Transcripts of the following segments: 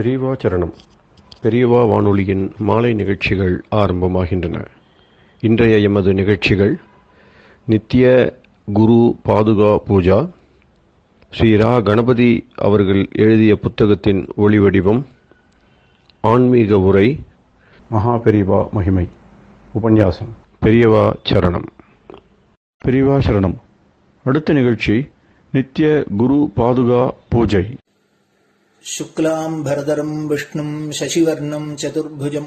பெரியவா சரணம். பெரியவா வானொலியின் மாலை நிகழ்ச்சிகள் ஆரம்பமாகின்றன. இன்றைய எமது நிகழ்ச்சிகள் நித்திய குரு பாதுகா பூஜா, ஸ்ரீ ரா கணபதி அவர்கள் எழுதிய புத்தகத்தின் ஒளிவடிவம், ஆன்மீக உரை, மகா பெரியவா மகிமை, உபன்யாசம். பெரியவா சரணம். பெரியவா சரணம். அடுத்த நிகழ்ச்சி நித்திய குரு பாதுகா பூஜை. शुक्लां भरदरं विष्णुं शशिवर्णं चतुर्भुजं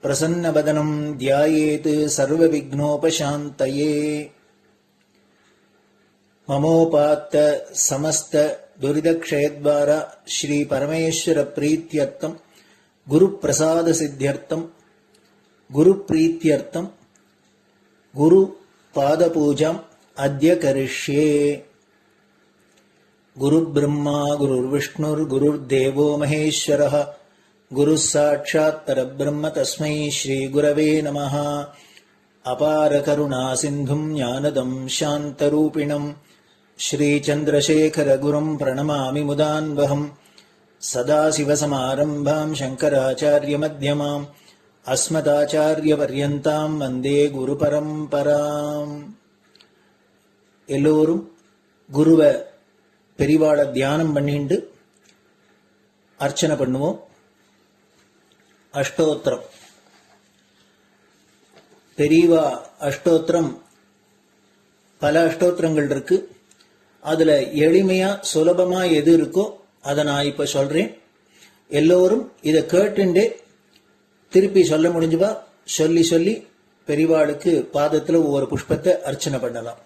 प्रसन्नवदनं ध्यायेत् सर्वविघ्नोपशान्तये। ममोपात्त समस्त दुरितक्षयद्वारा श्री परमेश्वर प्रीत्यर्थं गुरुप्रसाद सिद्ध्यर्थं गुरुप्रीत्यर्थं गुरुपादपूजाम् अद्य करिष्ये। गुरुर्ब्रह्मा गुरुर्विष्णुर्गुरुर्देवो महेश्वरः गुरुः साक्षात् परब्रह्म तस्मै श्रीगुरवे नमः। अपारकरुणासिन्धुं ज्ञानदं शान्तरूपिणं श्रीचन्द्रशेखरगुरुं प्रणमामि मुदान्वहम्। सदाशिवसमारम्भां शङ्कराचार्यमध्यमाम् अस्मदाचार्यपर्यन्तां वन्दे गुरुपरम्पराम्. எல்லோரும் குருவை பெரிவாளை தியானம் பண்ணிண்டு அர்ச்சனை பண்ணுவோம். அஷ்டோத்திரம். பெரியவா அஷ்டோத்திரம் பல அஷ்டோத்திரங்கள் இருக்கு. அதுல எளிமையா சுலபமா எது இருக்கோ அதை நான் இப்ப சொல்றேன். எல்லோரும் இதை கேட்டுண்டே திருப்பி சொல்ல முடிஞ்சுவா சொல்லி சொல்லி பெரிவாளுக்கு பாதத்துல ஒவ்வொரு புஷ்பத்தை அர்ச்சனை பண்ணலாம்.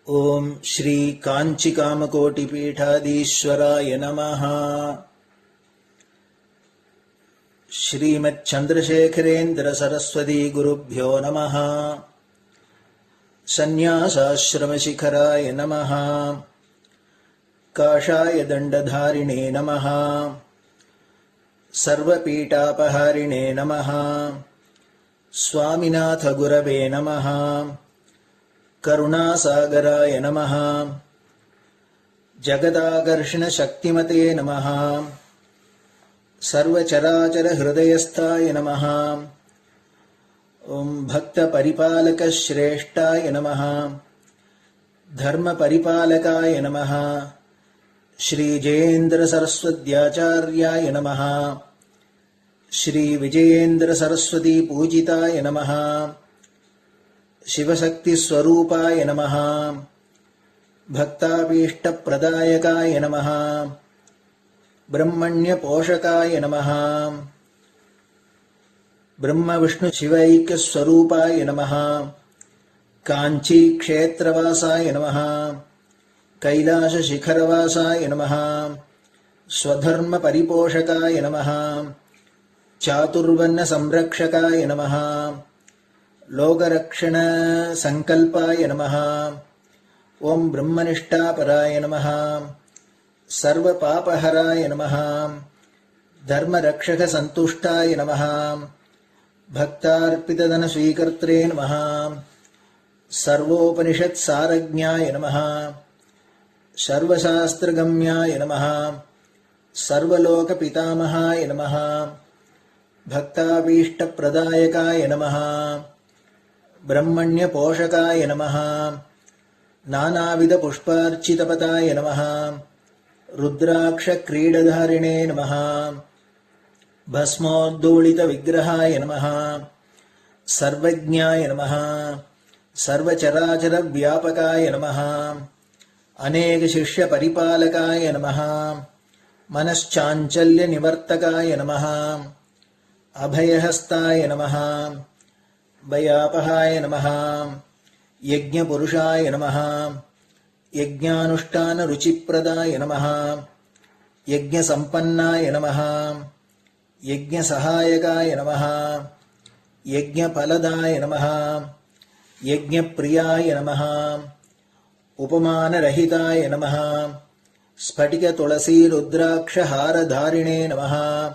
ओम श्री कांची कामकोटि पीठाधीश्वराय नमः. श्रीमत् चंद्रशेखरेन्द्र सरस्वती गुरुभ्यो नमः. संन्यासाश्रम शिखराय नमः. काषाय दंडधारिणे नमः. सर्वपीठापहारिणे नमः. स्वामिनाथ गुरवे नमः. करुणासागराय नमः. जगदाकर्षण शक्तिमते नमः. सर्वचराचर हृदयस्थाय नमः. ओम भक्त परिपालक श्रेष्ठाय नमः. धर्म परिपालकाय नमः. श्री जयेन्द्र सरस्वत्याचार्याय नमः. श्री विजयेन्द्र सरस्वती पूजिताय नमः. शिवशक्ति स्वरूपाय नमः. भक्ताभीष्ट प्रदायकाय नमः. ब्रह्मण्य पोषकाय नमः. ब्रह्म विष्णु शिवैक्य स्वरूपाय नमः. कांची क्षेत्रवासाय नमः. कैलाश शिखरवासाय नमः. स्वधर्म परिपोषकाय नमः. चातुर्वर्ण संरक्षकाय नमः. लोकरक्षण संकल्पाय नमः. ओम ब्रह्मनिष्ठापराय नमः. सर्वपापहराय नमः. धर्मरक्षक संतुष्टाय नमः. भक्तार्पितधन स्वीकर्त्रे नमः. सर्वोपनिषत् सारज्ञाय नमः. सर्वशास्त्रगम्याय नमः. सर्वलोक पितामहाय नमः. भक्ताभीष्ट प्रदायकाय नमः. ब्रह्मण्य पोषकाय नमः. नानाविध पुष्पार्चितपताय नमः. रुद्राक्ष क्रीडधारिणे नमः. भस्मोद्दोलित विग्रहाय नमः. सर्वज्ञाय नमः. सर्वचराचर व्यापकाय नमः. अनेक शिष्य परिपालकाय नमः. मनश्चाञ्चल्य निवर्तकाय नमः. अभयहस्ताय नमः. भयापहाय नमः. यज्ञपुरुषाय नमः. यज्ञानुष्ठान रुचिप्रदाय नमः. यज्ञसम्पन्नाय नमः. यज्ञसहायकाय नमः. यज्ञफलदाय नमः. यज्ञप्रियाय नमः. उपमानरहिताय नमः. स्फटिक तुलसी रुद्राक्ष हारधारिणे नमः.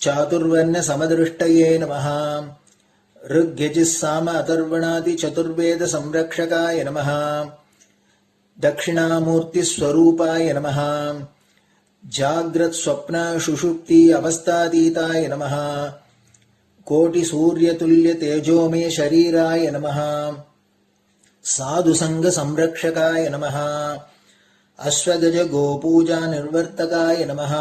चातुर्वर्ण समदृष्टये नमः. ऋग्यजुस्साम अथर्वणादि चतुर्वेद संरक्षकाय नमः. दक्षिणामूर्तिस्वरूपाय नमः जाग्रत् स्वप्न सुषुप्ति अवस्थातीताय नमः कोटिसूर्यतुल्यतेजोमय शरीराय नमः साधुसङ्गसंरक्षकाय नमः अश्वगज गोपूजा निर्वर्तकाय नमः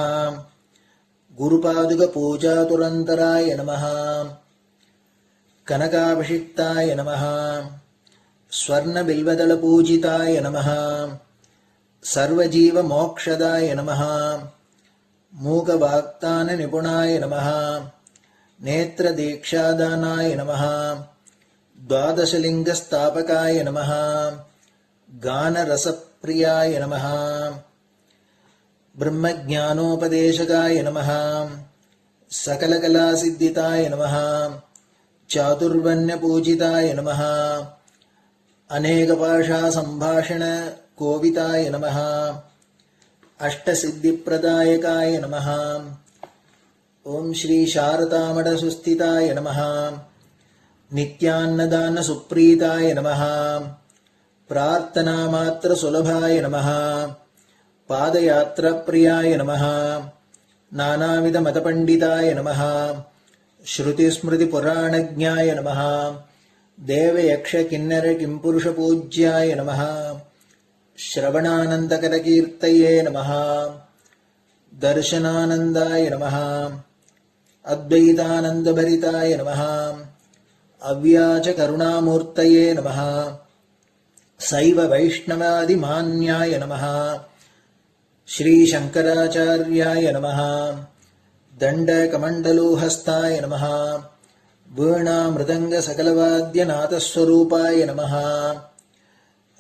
गुरुपादुकपूजातुरन्तराय नमः कनकाभिषिक्ताय नमः स्वर्णबिल्वदलपूजिताय नमः सर्वजीवमोक्षदाय नमः मूकवाक्ताननिपुणाय नमः नेत्रदीक्षादानाय नमः द्वादशलिङ्गस्थापकाय नमः गानरसप्रियाय नमः ब्रह्मज्ञानोपदेशकाय नमः सकलकलासिद्धिताय नमः चातुर्वर्ण्यपूजिताय नमः अनेकभाषासम्भाषण कोविताय नमः अष्टसिद्धिप्रदायकाय नमः ओम श्री शारदामठसुस्थिताय नमः नित्यान्नदानसुप्रीताय नमः प्रार्थनामात्रसुलभाय नमः पादयात्राप्रियाय नमः नानाविधमतपण्डिताय नमः श्रुतिस्मृतिपुराणज्ञाय नमः देवयक्षकिन्नरकिंपुरुषपूज्याय नमः श्रवणानन्दकरकीर्तये नमः दर्शनानन्दाय नमः अद्वैतानन्दभरिताय नमः अव्याजकरुणामूर्तये नमः शैव वैष्णवादिमान्याय नमः श्रीशङ्कराचार्याय नमः दण्डकमण्डलोहस्ताय नमः वीणामृदङ्गसकलवाद्यनाथस्वरूपाय नमः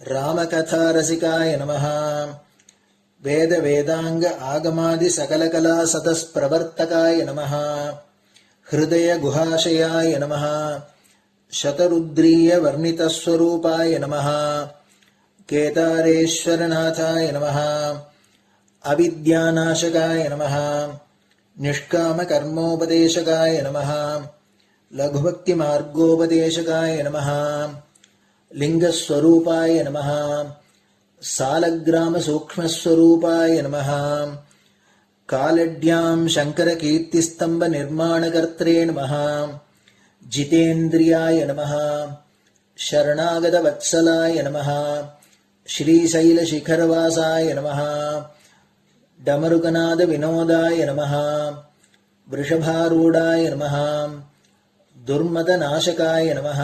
रामकथारसिकाय नमः वेदवेदाङ्ग आगमादिसकलकलासतस्प्रवर्तकाय नमः हृदयगुहाशयाय नमः शतरुद्रीयवर्णितस्वरूपाय नमः केदारेश्वरनाथाय नमः अविद्यानाशकाय नमः निष्कामकर्मोपदेशकाय नमः लघुभक्तिमार्गोपदेशकाय नमः लिङ्गस्वरूपाय नमः सालग्रामसूक्ष्मस्वरूपाय नमः कालड्यां शङ्करकीर्तिस्तम्भनिर्माणकर्त्रे नमः जितेन्द्रियाय नमः शरणागतवत्सलाय नमः श्रीशैलशिखरवासाय नमः डमरुकनादविनोदाय नमः वृषभारूढाय नमः दुर्मदनाशकाय नमः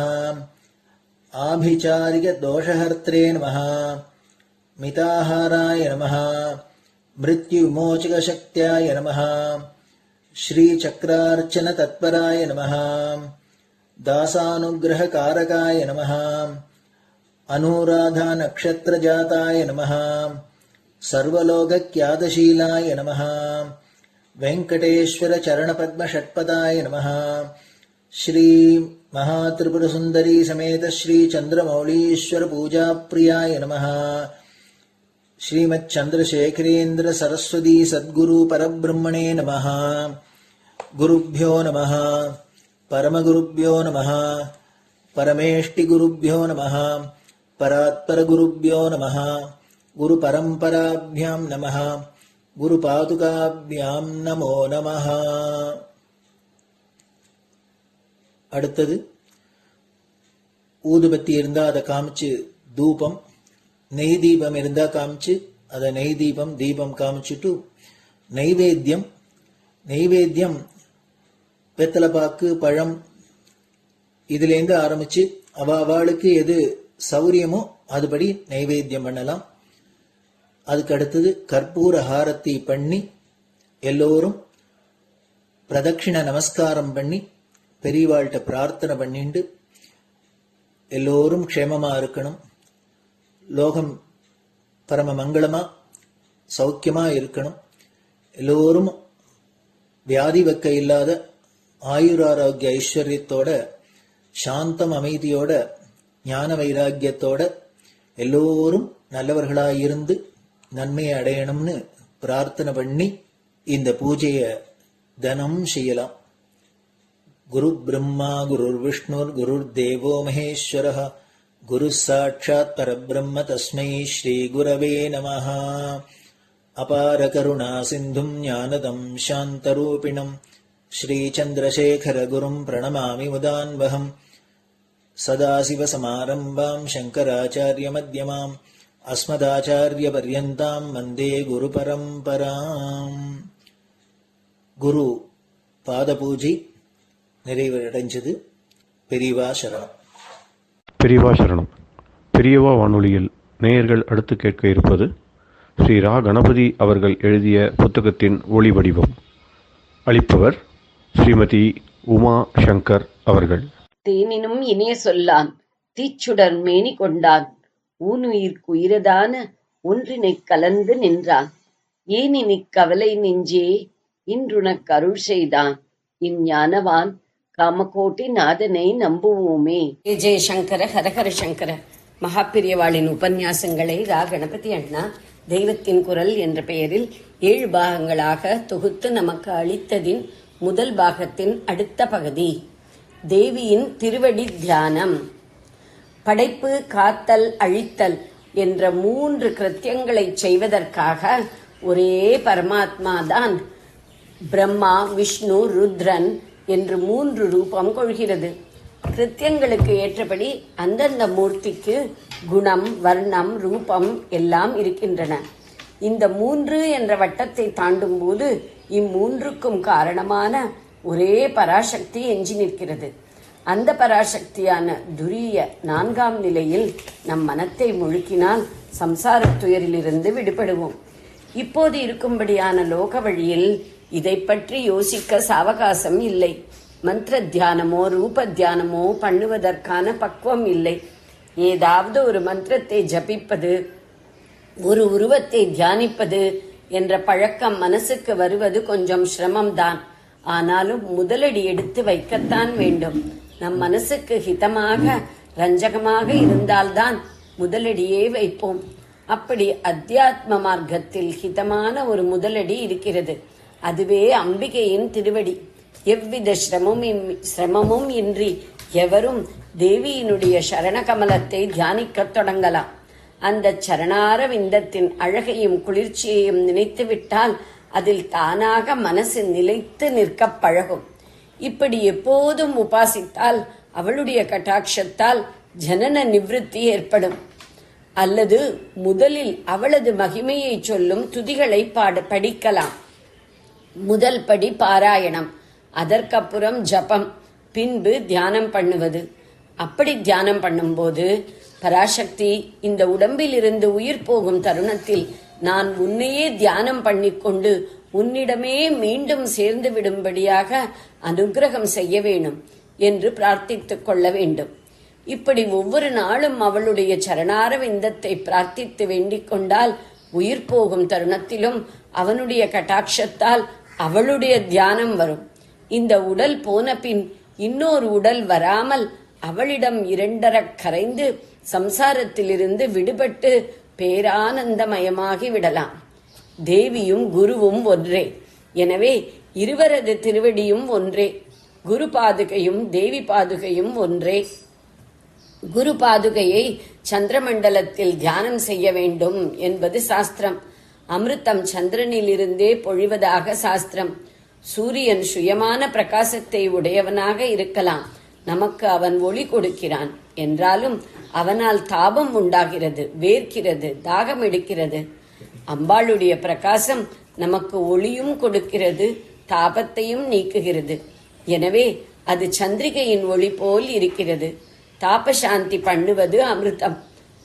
आभिचारिकदोषहर्त्रे नमः मिताहाराय नमः मृत्युविमोचकशक्त्याय नमः श्रीचक्रार्चनतत्पराय नमः दासानुग्रहकारकाय नमः अनुराधानक्षत्रजाताय नमः सर्वलोकख्यातशीलाय नमः वेङ्कटेश्वरचरणपद्मषट्पदाय नमः श्री महात्रिपुरसुन्दरी समेत श्री चन्द्रमौलीश्वर पूजाप्रियाय नमः श्रीमच्चन्द्रशेखरेन्द्र सरस्वती सद्गुरु परब्रह्मणे नमः गुरुभ्यो नमः परमगुरुभ्यो नमः परमेष्टिगुरुभ्यो नमः परात्परगुरुभ्यो नमः गुरुपरम्पराभ्यां नमः गुरुपादुकाभ्यां नमो नमः. அடுத்தது ஊதுபத்தி இருந்தா அதை காமிச்சு தூபம், நெய் தீபம் இருந்தா காமிச்சு அதை நெய் தீபம் தீபம் காமிச்சுட்டு நைவேத்தியம் வெத்தலைப்பாக்கு பழம் இதுலேருந்து ஆரம்பிச்சு அவளுக்கு எது சௌரியமோ அதுபடி நைவேத்தியம் பண்ணலாம். அதுக்கு அடுத்தது கற்பூர ஹாரத்தி பண்ணி எல்லோரும் பிரதட்சிண நமஸ்காரம் பண்ணி பெரியவாள்கிட்ட பிரார்த்தனை பண்ணிண்டு எல்லோரும் க்ஷேமமா இருக்கணும், லோகம் பரம மங்களமா சௌக்கியமா இருக்கணும், எல்லோரும் வியாதி வெக்க இல்லாத ஆயுராரோக்கிய ஐஸ்வர்யத்தோட சாந்தம் அமைதியோட ஞான வைராக்கியத்தோட எல்லோரும் நல்லவர்களாயிருந்து நன்மையை அடையணும்னு பிரார்த்தனை பண்ணி இந்த பூஜையை தினம் செய்யலாம். குரு பிரம்மா குருர் விஷ்ணுர் குருர் தேவோ மகேஸ்வரः குரு சாட்சாத் பரபிரம்ம தஸ்மை ஸ்ரீ குரவே நமஹ. அபார கருணா சிந்தும் ஞானதம் சாந்தரூபிணம் ஸ்ரீ சந்திரசேகர குரும் பிரணமாமி முதான்வகம். சதாசிவசமாரம்பாம் சங்கராச்சாரிய மத்யமாம் அஸ்மதாச்சாரிய பர்யந்தாம் வந்தே குரு பரம்பராம். குரு பாத பூஜை நிறைவடைஞ்சது. பெரியவா சரணம். பெரியவா சரணம். பெரியவா வானொலியில் நேயர்கள் அடுத்து கேட்க இருப்பது ஸ்ரீ ரா கணபதி அவர்கள் எழுதிய புத்தகத்தின் ஒளி வடிவம். அளிப்பவர் ஸ்ரீமதி உமா சங்கர் அவர்கள். தேனினும் இனிய சொல்லான் தீச்சுடர் மேனி கொண்டான் ஊனுயிர்க்கு உயிரதான ஒன்றினைக் கலந்து நின்றான் ஏனினிக் கவலை நெஞ்சே இன்றுனக் அருள் செய்தான் இஞ்ஞானவான் காமகோட்டி நாதனை நம்புவோமே. ஜெய சங்கர ஹரஹர சங்கர. மகாபிரியவாளின் உபன்யாசங்களை ரா கணபதி அண்ணா தெய்வத்தின் குரல் என்ற பெயரில் 7 பாகங்களாக தொகுத்து நமக்கு அளித்ததின் முதல் பாகத்தின் அடுத்த பகுதி தேவியின் திருவடி தியானம். படைப்பு, காத்தல், அழித்தல் என்ற 3 கிருத்தியங்களை செய்வதற்காக ஒரே பரமாத்மா தான் பிரம்மா, விஷ்ணு, ருத்ரன் என்று 3 ரூபம் கொள்கிறது. கிருத்தியங்களுக்கு ஏற்றபடி அந்தந்த மூர்த்திக்கு குணம், வர்ணம், ரூபம் எல்லாம் இருக்கின்றன. இந்த 3 என்ற வட்டத்தை தாண்டும் போது இம்மூன்றுக்கும் காரணமான ஒரே பராசக்தி எஞ்சி நிற்கிறது. அந்த பராசக்தியான துரிய 4ஆம் நிலையில் நம் மனத்தை முழுக்கினால் சம்சாரத் துயரிலிருந்து விடுபடுவோம். இப்போது இருக்கும்படியான லோக வழியில் இதை பற்றி யோசிக்க சாவகாசம் இல்லை. மந்திர தியானமோ ரூப தியானமோ பண்ணுவதற்கான பக்குவம் இல்லை. ஏதாவது ஒரு மந்திரத்தை ஜபிப்பது, ஒரு உருவத்தை தியானிப்பது என்ற பழக்கம் மனசுக்கு வருவது கொஞ்சம் சிரமம்தான். ஆனாலும் முதலடி எடுத்து வைக்கத்தான் வேண்டும். நம் மனசுக்கு ஹிதமாக ரஞ்சகமாக இருந்தால்தான் முதலடியே வைப்போம். அப்படி அத்தியாத்ம மார்க்கத்தில் ஹிதமான ஒரு முதலடி இருக்கிறது. அதுவே அம்பிகையின் திருவடி. எவ்வித சிரமமும் இன்றி எவரும் தேவியினுடைய சரணகமலத்தை தியானிக்கத் தொடங்கலாம். அந்த சரணார விந்தத்தின் அழகையும் குளிர்ச்சியையும் நினைத்துவிட்டால் அதில் தானாக மனசு நிலைத்து நிற்க பழகும். இப்படி எப்போதும் உபாசித்தால் அவளுடைய கட்டாட்சத்தால் ஜனன நிவிருத்தி ஏற்படும். அல்லது முதலில் அவளது மகிமையை சொல்லும் துதிகளை படிக்கலாம். முதல் படி பாராயணம், அதற்கப்புறம் ஜபம், பின்பு தியானம் பண்ணுவது. அப்படி தியானம் பண்ணும்போது பராசக்தி இந்த உடம்பில் இருந்து உயிர் போகும் தருணத்தில் நான் உன்னையே தியானம் பண்ணிக்கொண்டு உன்னிடமே மீண்டும் சேர்ந்து விடும்படியாக அனுக்கிரகம் செய்ய வேணும் என்று பிரார்த்தித்துக் கொள்ள வேண்டும். இப்படி ஒவ்வொரு நாளும் அவளுடைய சரணார விந்தத்தை பிரார்த்தித்து வேண்டிக் கொண்டால் உயிர் போகும் தருணத்திலும் அவனுடைய கட்டாட்சத்தால் அவளுடைய தியானம் வரும். இந்த உடல் போன பின் இன்னொரு உடல் வராமல் அவளிடம் 2 கரைந்து சம்சாரத்திலிருந்து விடுபட்டு பேரானந்தமயமாகி விடலாம். தேவியும் குருவும் ஒன்றே. எனவே இருவரது திருவடியும் ஒன்றே. குரு பாதுகையும் தேவி பாதுகையும் ஒன்றே. குரு பாதுகையை சந்திரமண்டலத்தில் தியானம் செய்ய வேண்டும் என்பது சாஸ்திரம். அமிர்தம் சந்திரனிலிருந்தே பொழிவதாக சாஸ்திரம். சூரியன் சுயமான பிரகாசத்தை உடையவனாக இருக்கலாம். நமக்கு அவன் ஒளி கொடுக்கிறான். என்றாலும் அவனால் தாபம் உண்டாகிறது, வேர்க்கிறது, தாகம் எடுக்கிறது. அம்பாளுடைய பிரகாசம் நமக்கு ஒளியும் கொடுக்கிறது, தாபத்தையும் நீக்குகிறது. எனவே அது சந்திரிகையின் ஒளி போல் இருக்கிறது. தாபசாந்தி பண்ணுவது அமிர்தம்.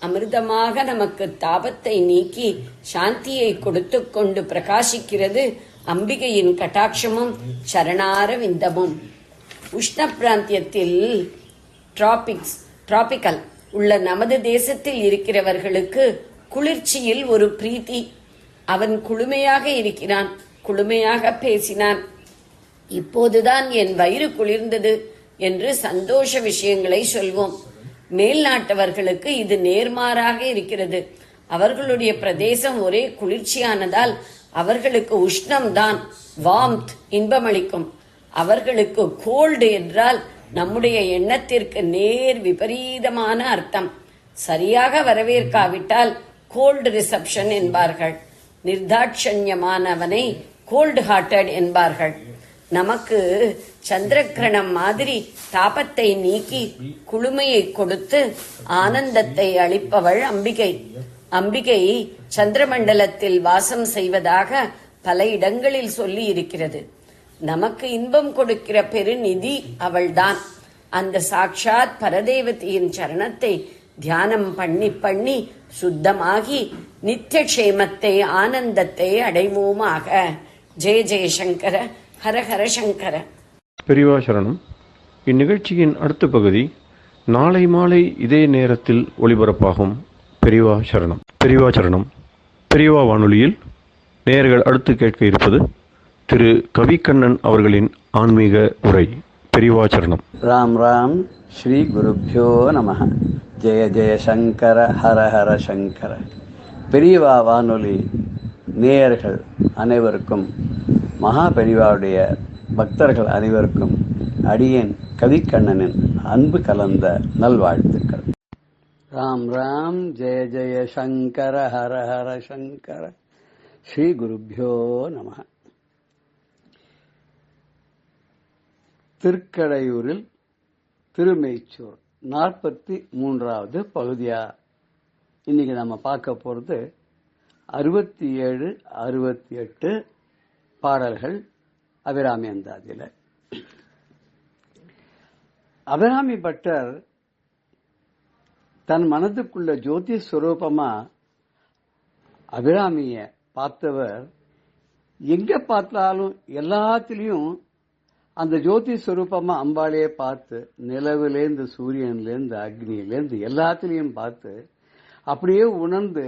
அமிர்தமாக நமக்கு தாபத்தை நீக்கி சாந்தியை கொடுத்து கொண்டு பிரகாசிக்கிறது அம்பிகையின் கட்டாட்சமும் சரணார விந்தமும். உஷ்ண பிராந்தியத்தில் டிராபிக்கல் உள்ள நமது தேசத்தில் இருக்கிறவர்களுக்கு குளிர்ச்சியில் ஒரு பிரீத்தி. அவன் குளுமையாக இருக்கிறான், குளுமையாக பேசினான். இப்போதுதான் என் வயிறு குளிர்ந்தது என்று சந்தோஷ விஷயங்களை சொல்வோம். மேல் நாட்டவர்களுக்கு இது நேர்மாறாக இருக்கிறது. அவர்களுடைய பிரதேசம் ஒரே குளிர்ச்சியானதால் அவர்களுக்கு உஷ்ணம்தான் வார்ம்த் இன்பமளிக்கும். அவர்களுக்கு கோல்டு என்றால் நம்முடைய எண்ணத்திற்கு நேர் விபரீதமான அர்த்தம். சரியாக வரவேற்காவிட்டால் கோல்டு ரிசப்ஷன் என்பார்கள். நிர்தாட்சண்யமானவனை கோல்டு ஹார்ட்டட் என்பார்கள். நமக்கு சந்திரகிரணம் மாதிரி தாபத்தை நீக்கி குளுமையை கொடுத்து ஆனந்தத்தை அளிப்பவள் அம்பிகை. அம்பிகை சந்திரமண்டலத்தில் வாசம் செய்வதாக பல இடங்களில் சொல்லி இருக்கிறது. நமக்கு இன்பம் கொடுக்கிற பெருநிதி அவள்தான். அந்த சாட்சாத் பரதேவதியின் சரணத்தை தியானம் பண்ணி பண்ணி சுத்தமாகி நித்தியக்ஷேமத்தை ஆனந்தத்தை அடைவோமாக. ஜெய ஜெயசங்கர, ஹர ஹர சங்கர. பெரியவா சரணம். இந்நிகழ்ச்சியின் அடுத்த பகுதி நாளை மாலை இதே நேரத்தில் ஒளிபரப்பாகும். பெரியவா சரணம். பெரியவா சரணம். பெரியவா வானொலியில் நேயர்கள் அடுத்து கேட்க இருப்பது திரு கவிக்கண்ணன் அவர்களின் ஆன்மீக உரை. பெரியவா சரணம். ராம் ராம். ஸ்ரீ குருப்யோ நம. ஜெய ஜெய சங்கர, ஹர ஹர சங்கர. பெரியவா வானொலி நேயர்கள் அனைவருக்கும், மகா பெரியவாவுடைய பக்தர்கள் அனைவருக்கும் அடியேன் கவிக்கண்ணனின் அன்பு கலந்த நல்வாழ்த்துக்கள். ராம் ராம். ஜெய ஜெய சங்கர, ஹர ஹர சங்கர. ஸ்ரீ குருப்யோ நம. திருக்கடையூரில் திருமெய்ச்சூர் 43வது பகுதியா இன்னைக்கு நம்ம பார்க்க போறது 67, 68 பாடல்கள் அபிராமி அந்தாதியில. அபிராமி பட்டர் தன் மனதுக்குள்ள ஜோதி ஸ்வரூபமா அபிராமிய பார்த்தவர் எங்க பார்த்தாலும் எல்லாத்திலையும் அந்த ஜோதி ஸ்வரூபமா அம்பாளையே பார்த்து, நிலவிலேருந்து சூரியன்லேருந்து அக்னியிலேருந்து எல்லாத்திலையும் பார்த்து அப்படியே உணர்ந்து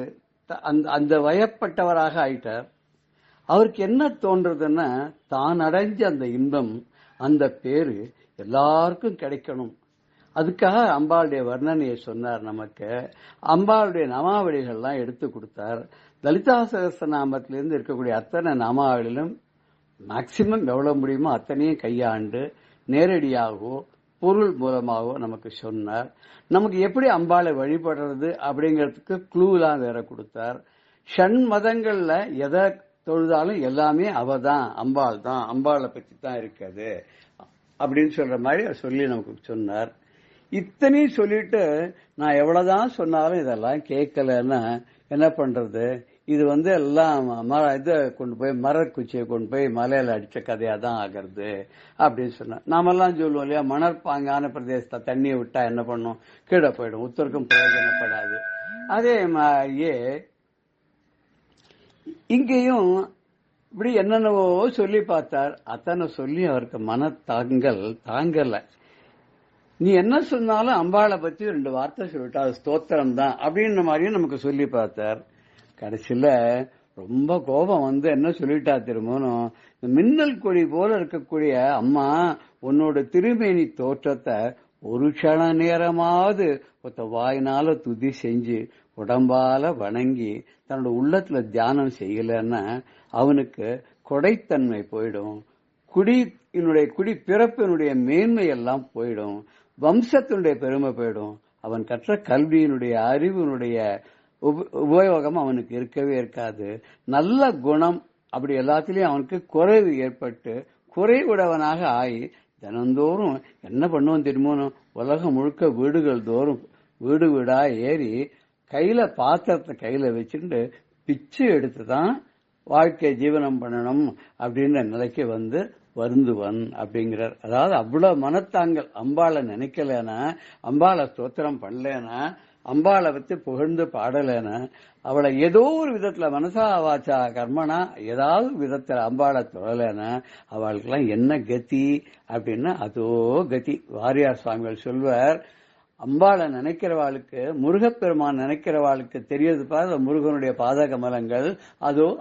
அந்த வயப்பட்டவராக ஆயிட்டார். அவருக்கு என்ன தோன்றதுன்னா, தான் அடைஞ்ச அந்த இன்பம், அந்த பேரு எல்லாருக்கும் கிடைக்கணும். அதுக்காக அம்பாளுடைய வர்ணனையை சொன்னார். நமக்கு அம்பாளுடைய நாமாவளிகள்லாம் எடுத்து கொடுத்தார். லலிதா சகஸ்ரநாமத்திலிருந்து இருக்கக்கூடிய அத்தனை நாமாவளிலும் மேக்சிமம் எவ்வளவு முடியுமோ அத்தனையும் கையாண்டு நேரடியாகவோ பொருள் மூலமாகவோ நமக்கு சொன்னார். நமக்கு எப்படி அம்பாளை வழிபடுறது அப்படிங்கிறதுக்கு க்ளூலாம் வேற கொடுத்தார். ஷண்மதங்கள்ல எதை தொழுதாலும் எல்லாமே அவதான், அம்பாள் தான், அம்பாளை பற்றி தான் இருக்குது அப்படின்னு சொல்ற மாதிரி சொல்லி நமக்கு சொன்னார். இத்தனையும் சொல்லிட்டு நான் எவ்வளவுதான் சொன்னாலும் இதெல்லாம் கேட்கலன்னா என்ன பண்றது? இது எல்லாம் இதை கொண்டு போய் மரக்குச்சியை கொண்டு போய் மலையில அடிச்ச கதையா தான் ஆகிறது அப்படின்னு சொன்ன. நாமெல்லாம் சொல்லுவோம் இல்லையா, மணற்பாங்கான பிரதேசத்தை தண்ணியை விட்டா என்ன பண்ணும்? கீழே போயிடும், உத்தருக்கும் பிரயோஜனப்படாது. அதே மாதிரியே இங்கேயும் இப்படி என்னென்னவோ சொல்லி பார்த்தார். அத்தனை சொல்லி அவருக்கு மன தாங்கல. நீ என்ன சொன்னாலும் அம்பாளை பத்தி 2 வார்த்தை சொல்லிட்டா அது ஸ்தோத்திரம் தான் அப்படின்ற மாதிரியும் நமக்கு சொல்லி பார்த்தார். கடைசியில ரொம்ப கோபம் என்ன சொல்லிட்டா திரும்பணும், மின்னல் கொடி போல இருக்கக்கூடிய அம்மா உன்னோட திருமேனி தோற்றத்தை ஒரு க்ஷண நேரமாவது ஒத்த வாயினால துதி செஞ்சு உடம்பால வணங்கி தன்னோட உள்ளத்துல தியானம் செய்யலன்னா அவனுக்கு கொடைத்தன்மை போயிடும், குடி பிறப்பினுடைய மேன்மை எல்லாம் போயிடும், வம்சத்தினுடைய பெருமை போயிடும், அவன் கற்ற கல்வியினுடைய அறிவினுடைய உபயோகம் அவனுக்கு இருக்கவே இருக்காது. நல்ல குணம் அப்படி எல்லாத்திலையும் அவனுக்கு குறைவு ஏற்பட்டு குறைவுடையவனாக ஆகி தினந்தோறும் என்ன பண்ணுவோம் தெரியுமோ, உலகம் முழுக்க வீடுகள் தோறும் வீடு வீடா ஏறி கையில பாத்திரத்தை கையில வச்சுட்டு பிச்சை எடுத்துதான் வாழ்க்கை ஜீவனம் பண்ணணும் அப்படின்ற நிலைக்கு வருந்துவன் அப்படிங்கிறார். அதாவது அவ்வளவு மனத்தாங்கள். அம்பாளை நினைக்கலனா, அம்பாளை ஸ்தோத்திரம் பண்ணலனா, அம்பாளை பத்தி புகழ்ந்து பாடலனா, அவளை ஏதோ ஒரு விதத்துல மனசா வாச்சா கர்மனா ஏதாவது விதத்துல அம்பாளை தொழலனா அவளுக்கெல்லாம் என்ன கதி அப்படின்னா அதோ கதி. வாரியார் சுவாமிகள் சொல்வார், அம்பாளை நினைக்கிறவாளுக்கு, முருகப்பெருமான் நினைக்கிறவாளுக்கு தெரியுது பாரு முருகனுடைய பாதகமலங்கள்,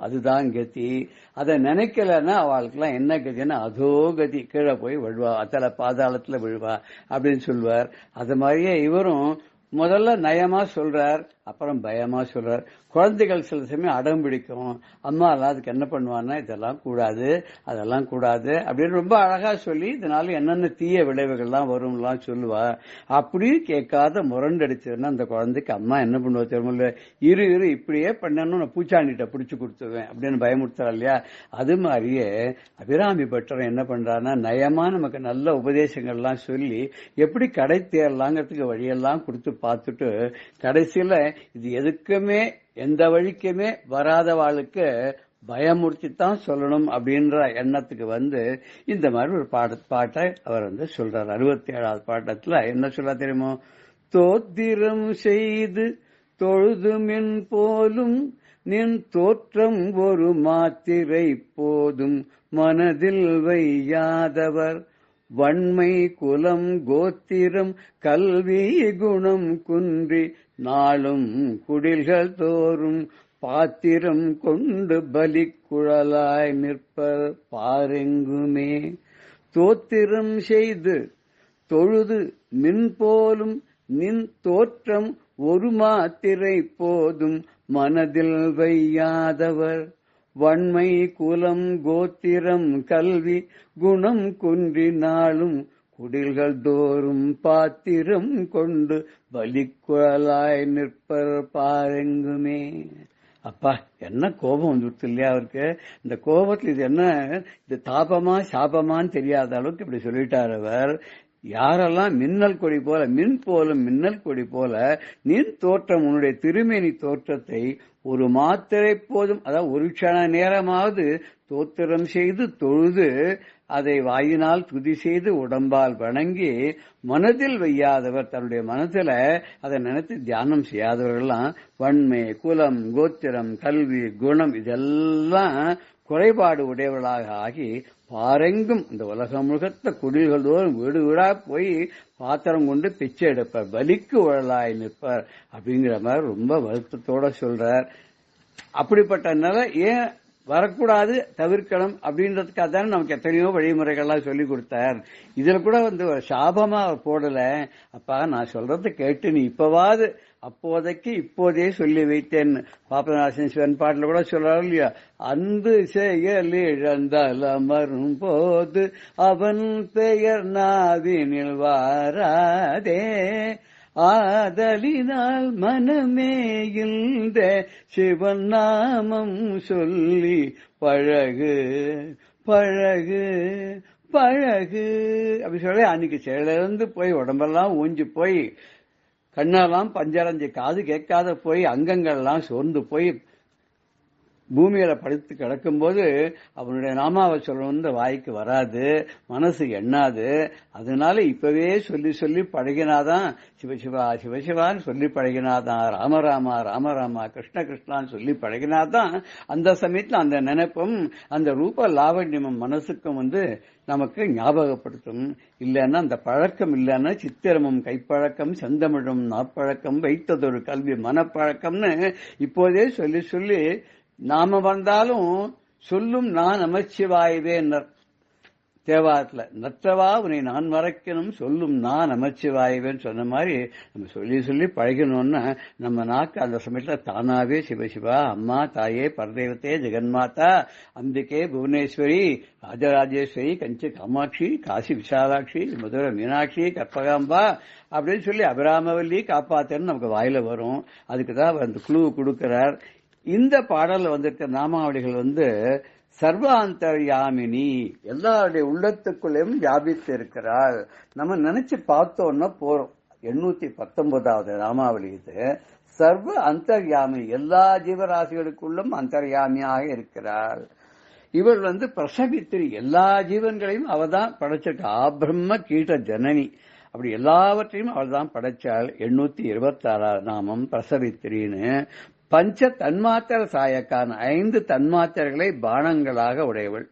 அதுதான் கதி. அதை நினைக்கலன்னா அவளுக்கெல்லாம் என்ன கதின்னா அதோ கதி, கீழே போய் விழுவா, அத்தல பாதாளத்துல விழுவா அப்படின்னு சொல்வார். அது மாதிரியே இவரும் முதல்ல நயமா சொல்றார், அப்புறம் பயமா சொல்றார். குழந்தைகள் சில சமயம் அடம் பிடிக்கும். அம்மா எல்லாம் அதுக்கு என்ன பண்ணுவான்னா, இதெல்லாம் கூடாது, அதெல்லாம் கூடாது அப்படின்னு ரொம்ப அழகா சொல்லி இதனால என்னென்ன தீய விளைவுகள்லாம் வரும்லாம் சொல்லுவா. அப்படியும் கேட்காத முரண்டடிச்சதுன்னா அந்த குழந்தைக்கு அம்மா என்ன பண்ணுவா தெரியுமில்ல, இரு இப்படியே பண்ணணும், நான் பூச்சாண்டிட்ட பிடிச்சு கொடுத்துவேன் அப்படின்னு பயமுறுத்தா இல்லையா. அது மாதிரியே அபிராமி பட்டர் என்ன பண்றாருன்னா, நயமா நமக்கு நல்ல உபதேசங்கள்லாம் சொல்லி எப்படி கடை தேரலாங்கிறதுக்கு வழியெல்லாம் கொடுத்து பார்த்துட்டு கடைசியில இது எதுக்குமே எந்த வழிக்குமே வராதவாளுக்கு பயமுறுத்தித்தான் சொல்லணும் அப்படின்ற எண்ணத்துக்கு வந்து இந்த மாதிரி ஒரு பாட்டை அவர் வந்து சொல்றார். 67வது பாட்டத்துல என்ன சொல்ல தெரியுமோ, தோத்திரம் செய்து தொழுதுமின் போலும் நின் தோற்றம் ஒரு மாத்திரை போதும் மனதில் வையாதவர் வன்மை குலம் கோத்திரம் கல்வி குணம் குன்றி நாளும் குடில்கள் தோறும் பாத்திரம் கொண்டு பலி குழலாய் நிற்பர் பாரெங்குமே. தோத்திரம் செய்து தொழுது மின் போலும் நின் தோற்றம் ஒரு மாத்திரை போதும் மனதில் வையாதவர் வன்மை குலம் கோத்திரம் கல்வி குணம் குன்றி நாளும் குடில்கள் தோறும் பாத்திரம் கொண்டு பலிக்குழலாய் நிற்பர் பாரெங்குமே. அப்பா என்ன கோபம் வந்துடுச்சு இல்லையா அவருக்கு. இந்த கோபத்தில் இது என்ன, இது தாபமா சாபமான்னு தெரியாத அளவுக்கு இப்படி சொல்லிட்டார் அவர். யாரெல்லாம் மின்னல் கொடி போல மின் போலும் மின்னல் கொடி போல நின் தோற்றம் உன்னுடைய திருமேனி தோற்றத்தை ஒரு மாத்திரை போதும், அதாவது ஒரு க்ஷண நேரமாவது தோத்திரம் செய்து தொழுது அதை வாயினால் துதி செய்து உடம்பால் வணங்கி மனதில் வையாதவர், தன்னுடைய மனதில அதை நினைத்து தியானம் செய்யாதவர்கள்லாம் வன்மை குலம் கோத்திரம் கல்வி குணம் இதெல்லாம் குறைபாடு உடையவர்களாக ஆகி பாரெங்கும் இந்த உலகம் முழுக்கத்த குடில்களோடும் வீடு வீடா போய் பாத்திரம் கொண்டு பிச்சை எடுப்பார், பலிக்கு உழலாய் நிற்பார் அப்படிங்கிற மாதிரி ரொம்ப வருத்தத்தோட சொல்றார். அப்படிப்பட்ட நிலை ஏன் வரக்கூடாது, தவிர்க்கணும் அப்படின்றதுக்காக தானே நமக்கு எத்தனையோ வழிமுறைகள்லாம் சொல்லி கொடுத்தார். இதுல கூட வந்து ஒரு சாபமா அவர் போடல. அப்பா நான் சொல்றதை கேட்டு நீ இப்பவாது அப்போதைக்கு இப்போதே சொல்லி வைத்தேன். பாப்பநாசன் சிவன் பாட்டுல கூட சொல்றாரு இல்லையா, அன்பு செயல் இழந்தால் அமரும் போது அவன் பெயர் நாவினில் வாராதே ஆதலினால் மனமே இந்த சிவன் நாமம் சொல்லி பழகு பழகு பழகு அப்படி சொல்லி அன்னைக்கு செயலிருந்து போய் உடம்பெல்லாம் ஊஞ்சி போய் கண்ணெல்லாம் பஞ்சரைஞ்சு காது கேட்காத போய் அங்கங்கள்லாம் சோர்ந்து போய் பூமியில படுத்து கிடக்கும்போது அவனுடைய நாமாவை சொல்லணும்னு வாய்க்கு வராது, மனசு எண்ணாது. அதனால இப்பவே சொல்லி சொல்லி பழகினாதான், சிவசிவா சிவசிவான்னு சொல்லி பழகினாதான், ராமராமா ராமராமா கிருஷ்ண கிருஷ்ணான்னு சொல்லி பழகினாதான் அந்த சமயத்துல அந்த நினைப்பும் அந்த ரூப லாவண்யமும் மனசுக்கும் வந்து நமக்கு ஞாபகப்படுத்தும். இல்லைன்னா அந்த பழக்கம் இல்லைன்னா சித்திரமும் கைப்பழக்கம் செந்தமிழும் நாப்பழக்கம் வைத்ததொரு கல்வி மனப்பழக்கம்னு இப்போதே சொல்லி சொல்லி நாம வந்தாலும் சொல்லும் நான் நமச்சிவாய்வேன்னர் தேவாரத்துல. நற்றவா உன்னை நான் மறைக்கணும் சொல்லும் நான் நமச்சிவாய்வேன்னு சொன்ன மாதிரி நம்ம சொல்லி சொல்லி பழகணும்னா நம்ம நாக்கு அந்த சமயத்துல தானாவே சிவசிவா அம்மா தாயே பரதேவத்தே ஜெகன்மாதா அம்பிகே புவனேஸ்வரி ராஜராஜேஸ்வரி கஞ்சி காமாட்சி காசி விசாலாட்சி மதுரை மீனாட்சி கற்பகாம்பா அப்படின்னு சொல்லி அபிராமவல்லி காப்பாத்தன்னு நமக்கு வாயில வரும். அதுக்குதான் அந்த குழு கொடுக்கிறார். இந்த பாடல்ல வந்திருக்க நாமாவளிகள் வந்து சர்வாந்தர்யாமினி, எல்லாருடைய உள்ளத்துக்குள்ளேயும் வியாபித்து இருக்கிறாள். நம்ம நினைச்சு பார்த்தோம்னா போறோம். 819வது நாமாவளி இது. சர்வ அந்தர்யாமி, எல்லா ஜீவராசிகளுக்குள்ளும் அந்தர்யாமியாக இருக்கிறாள். இவள் வந்து பிரசவித்திரி, எல்லா ஜீவன்களையும் அவதான் படைச்சிருக்கா. ஆபிரம்ம கீட்ட ஜனனி, அப்படி எல்லாவற்றையும் அவள் தான் படைச்சாள். 826 நாமம் பிரசவித்திரின்னு. பஞ்ச தன்மாத்திர சாயக்கான 5 தன்மாத்திரைகளை பானங்களாக உடையவள்.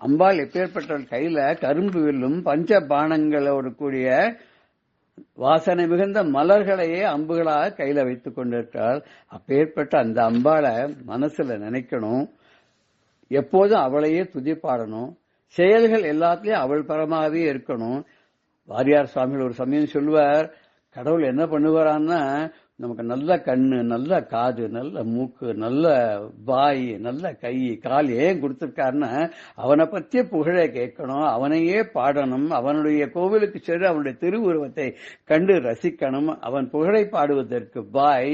அம்பாள் எப்பேற்பட்டவள், கையில கரும்பு வில்லும் பஞ்ச பானங்களோடு கூடிய வாசனை மிகுந்த மலர்களையே அம்புகளாக கையில வைத்துக் கொண்டிருக்கிறாள். அப்பேற்பட்ட அந்த அம்பாளை மனசுல நினைக்கணும், எப்போதும் அவளையே துதிப்பாடணும், செயல்கள் எல்லாத்திலையும் அவள் பரமாகவே இருக்கணும். வாரியார் சுவாமிகள் ஒரு சமயம் சொல்லுவார், கடவுள் என்ன பண்ணுவாரான்னா நமக்கு நல்ல கண்ணு, நல்ல காது, நல்ல மூக்கு, நல்ல வாய், நல்ல கை கால் ஏன் கொடுத்திருக்காருன்னா அவனை பற்றிய புகழை கேட்கணும், அவனையே பாடணும், அவனுடைய கோவிலுக்கு சென்று அவனுடைய திருவுருவத்தை கண்டு ரசிக்கணும், அவன் புகழை பாடுவதற்கு வாய்,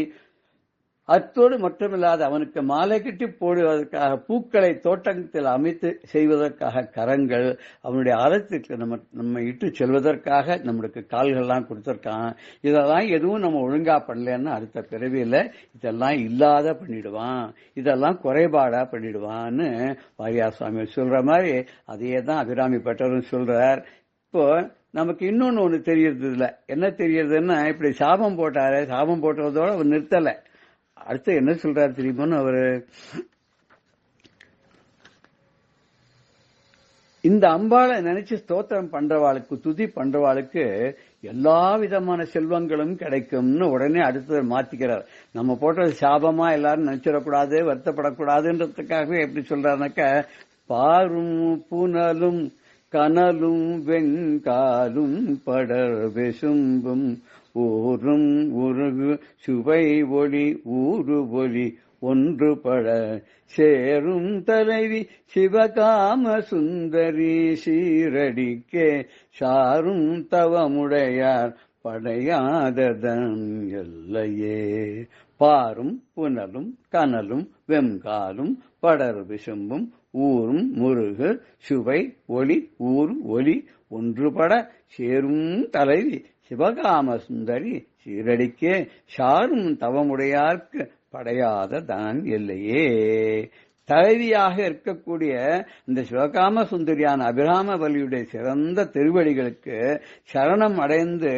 அத்தோடு மட்டுமில்லாத அவனுக்கு மாலை கட்டி போடுவதற்காக பூக்களை தோட்டத்தில் அமைத்து செய்வதற்காக கரங்கள், அவனுடைய ஆலயத்திற்கு நம்ம இட்டு செல்வதற்காக நம்மளுக்கு கால்கள்லாம் கொடுத்திருக்கான். இதெல்லாம் எதுவும் நம்ம ஒழுங்கா பண்ணலன்னா அடுத்த பிறவியில இதெல்லாம் இல்லாத பண்ணிடுவான், இதெல்லாம் குறைபாடா பண்ணிடுவான்னு வாரியார் சுவாமி சொல்ற மாதிரி அதே தான் அபிராமி பட்டரும் சொல்றார். இப்போ நமக்கு இன்னொன்னு ஒண்ணு தெரியறது இல்ல. என்ன தெரியறதுன்னா, இப்படி சாபம் போட்டாரு, சாபம் போட்டதோட அவர் நிறுத்தல. அடுத்து என்ன சொல்றாரு தெரியுமோன்னு அவரு, இந்த அம்பாளை நினைச்சு ஸ்தோத்திரம் பண்றவாளுக்கு, துதி பண்றவாளுக்கு எல்லா விதமான செல்வங்களும் கிடைக்கும்னு உடனே அடுத்தது மாத்திக்கிறார். நம்ம போட்டது சாபமா எல்லாரும் நினைச்சிடக்கூடாது, வருத்தப்படக்கூடாதுன்றதுக்காகவே எப்படி சொல்றாருனாக்க, பாரும் புனலும் கனலும் வெங்காலும் படர் வெசும்பும் ஊரும் உருகு சுவை ஒளி ஊரு ஒளி ஒன்றுபட சேரும் தலைவி சிவகாம சுந்தரி சீரடிக்கே சாரும் தவமுடையார் படையாததன் எல்லையே. பாரும் புனலும் கனலும் வெம்காலும் படர் விசும்பும் ஊரும் முருகு சுவை ஒளி ஊர் ஒளி ஒன்றுபட சேரும் தலைவி சிவகாம சுந்தரி சீரடிக்கே சாரும் தவமுடையார்க்கு படையாத தான் இல்லையே. தலைவியாக இருக்கக்கூடிய இந்த சிவகாம சுந்தரியான அபிராம வல்லியுடைய சிறந்த திருவடிகளுக்கு சரணம் அடைந்து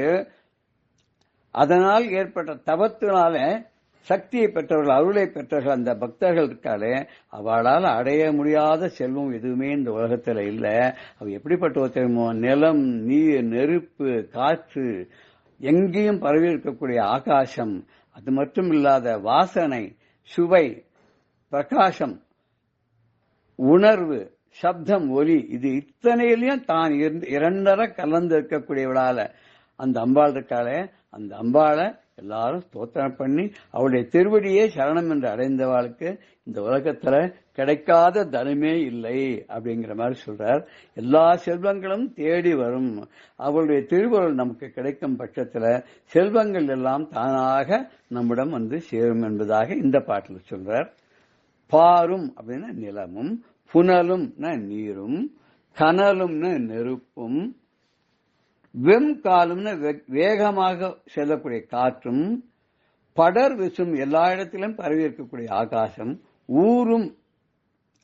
அதனால் ஏற்பட்ட தவத்தினால சக்தியை பெற்றவர்கள், அருளை பெற்றவர்கள் அந்த பக்தர்கள் இருக்காளே, அவளால் அடைய முடியாத செல்வம் எதுவுமே இந்த உலகத்துல இல்ல. அவ எப்படிப்பட்ட தெரியுமோ, நிலம், நீர், நெருப்பு, காற்று, எங்கேயும் பரவி இருக்கக்கூடிய ஆகாசம், அது மட்டும் இல்லாத வாசனை, சுவை, பிரகாசம், உணர்வு, சப்தம், ஒலி, இது இத்தனையிலையும் தான் இரண்டரை கலந்து இருக்கக்கூடியவளால அந்த அம்பாள் இருக்காளே, அந்த அம்பாளை எல்லாரும் ஸ்தோத்திரம் பண்ணி அவளுடைய திருவடியே சரணம் என்று அடைந்தவாளுக்கு இந்த உலகத்துல கிடைக்காத தனமே இல்லை அப்படிங்கிற மாதிரி சொல்றார். எல்லா செல்வங்களும் தேடி வரும், அவளுடைய திருவருள் நமக்கு கிடைக்கும் பட்சத்துல செல்வங்கள் எல்லாம் தானாக நம்மிடம் வந்து சேரும் என்பதாக இந்த பாட்டில் சொல்றார். பாரும் அப்படின்னா நிலமும், புனலும்னா நீரும், கனலும்னா நெருப்பும், வெம்காலும்னு வேகமாக செல்லக்கூடிய காற்றும், படர் விசும் எல்லா இடத்திலும் பரவி இருக்கக்கூடிய ஆகாசம், ஊரும்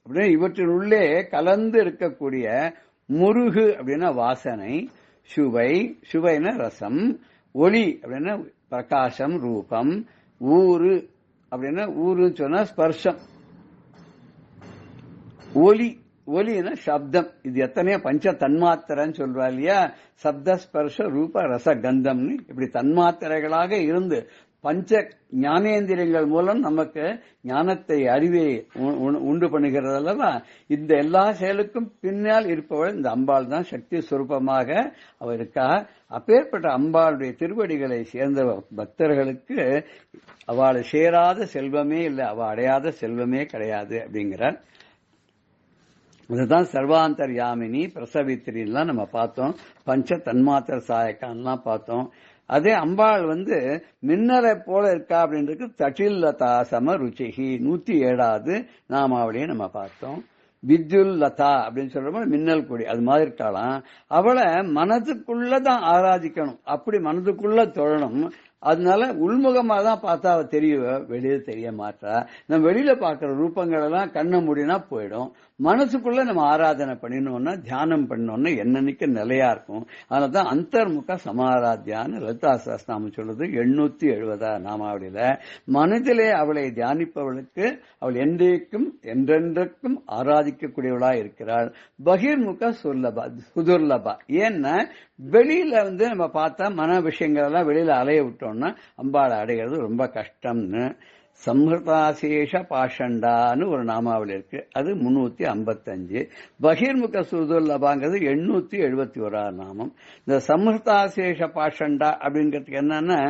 அப்படின்னா இவற்றின் உள்ளே கலந்து இருக்கக்கூடிய முருகு அப்படின்னா வாசனை, சுவை, சுவைனா ரசம், ஒளி அப்படின்னா பிரகாசம் ரூபம், ஊரு அப்படின்னா ஊருன்னு சொன்னா ஸ்பர்ஷம், ஒலி, ஒலினா சப்தம். இது எத்தனையோ பஞ்ச தன்மாத்திரன்னு சொல்றா இல்லையா, சப்த ஸ்பர்ஷ ரூப ரச கந்தம்னு இப்படி தன்மாத்திரைகளாக இருந்து பஞ்ச ஞானேந்திரியங்கள் மூலம் நமக்கு ஞானத்தை, அறிவை உண்டு பண்ணுகிறது அல்லவா. இந்த எல்லா செயலுக்கும் பின்னால் இருப்பவள் இந்த அம்பாள் தான், சக்தி சுரூபமாக அவள் இருக்கா. அப்பேற்பட்ட அம்பாளுடைய திருவடிகளை சேர்ந்த பக்தர்களுக்கு அவளை சேராத செல்வமே இல்லை, அவள் அடையாத செல்வமே கிடையாது அப்படிங்கிறார். அதுதான் சர்வாந்தர்யாமினி, பிரசவித்திரிலாம் நம்ம பார்த்தோம், பஞ்ச தன்மாத்திர சாயக்கான்லாம் பார்த்தோம். அதே அம்பாள் மின்னலை போல இருக்கா அப்படின்றது தட்டில்லதா சம ருச்சிகி 107வது நாமாவளியை நம்ம பார்த்தோம். வித்யுல் லதா அப்படின்னு சொல்ற மின்னல் கொடி அது மாதிரி இருக்காளாம். அவளை மனதுக்குள்ளதான் ஆராதிக்கணும், அப்படி மனதுக்குள்ள தொழணும். அதனால உள்முகமா தான் பார்த்தா அவ தெரிய, வெளியில தெரிய மாட்டா. நம்ம வெளியில பாக்குற ரூபங்கள் எல்லாம் கண்ண மூடினா போயிடும். மனசுக்குள்ள நம்ம ஆராதனை பண்ணினோம்னா, தியானம் பண்ணோம்னா என்னன்னைக்கு நிலையா இருக்கும். அதனாலதான் அந்தர்முக சமாராத்தியான்னு லலிதா சஹஸ்ரநாமம் சொல்றது 870 நாமாவளியில. மனதிலே அவளை தியானிப்பவளுக்கு அவள் என்றைக்கும் என்றென்றைக்கும் ஆராதிக்கக்கூடியவளா இருக்கிறாள். பகிர்முக சுல்லபா சுதுர்லபா. ஏன்னா வெளியில நம்ம பார்த்தா மன விஷயங்கள் எல்லாம் வெளியில அலைய விட்டோம்னா அம்பாளை அடைகிறது ரொம்ப கஷ்டம்னு. சம்ஹிருதாசேஷ பாஷண்டான்னு ஒரு நாமாவளி இருக்கு. அது 355. பகிர்முக சுதுர்லபாங்கிறது 871 நாமம். இந்த சம்ஹிருதாசேஷ பாஷண்டா அப்படிங்கிறதுக்கு என்னன்னா,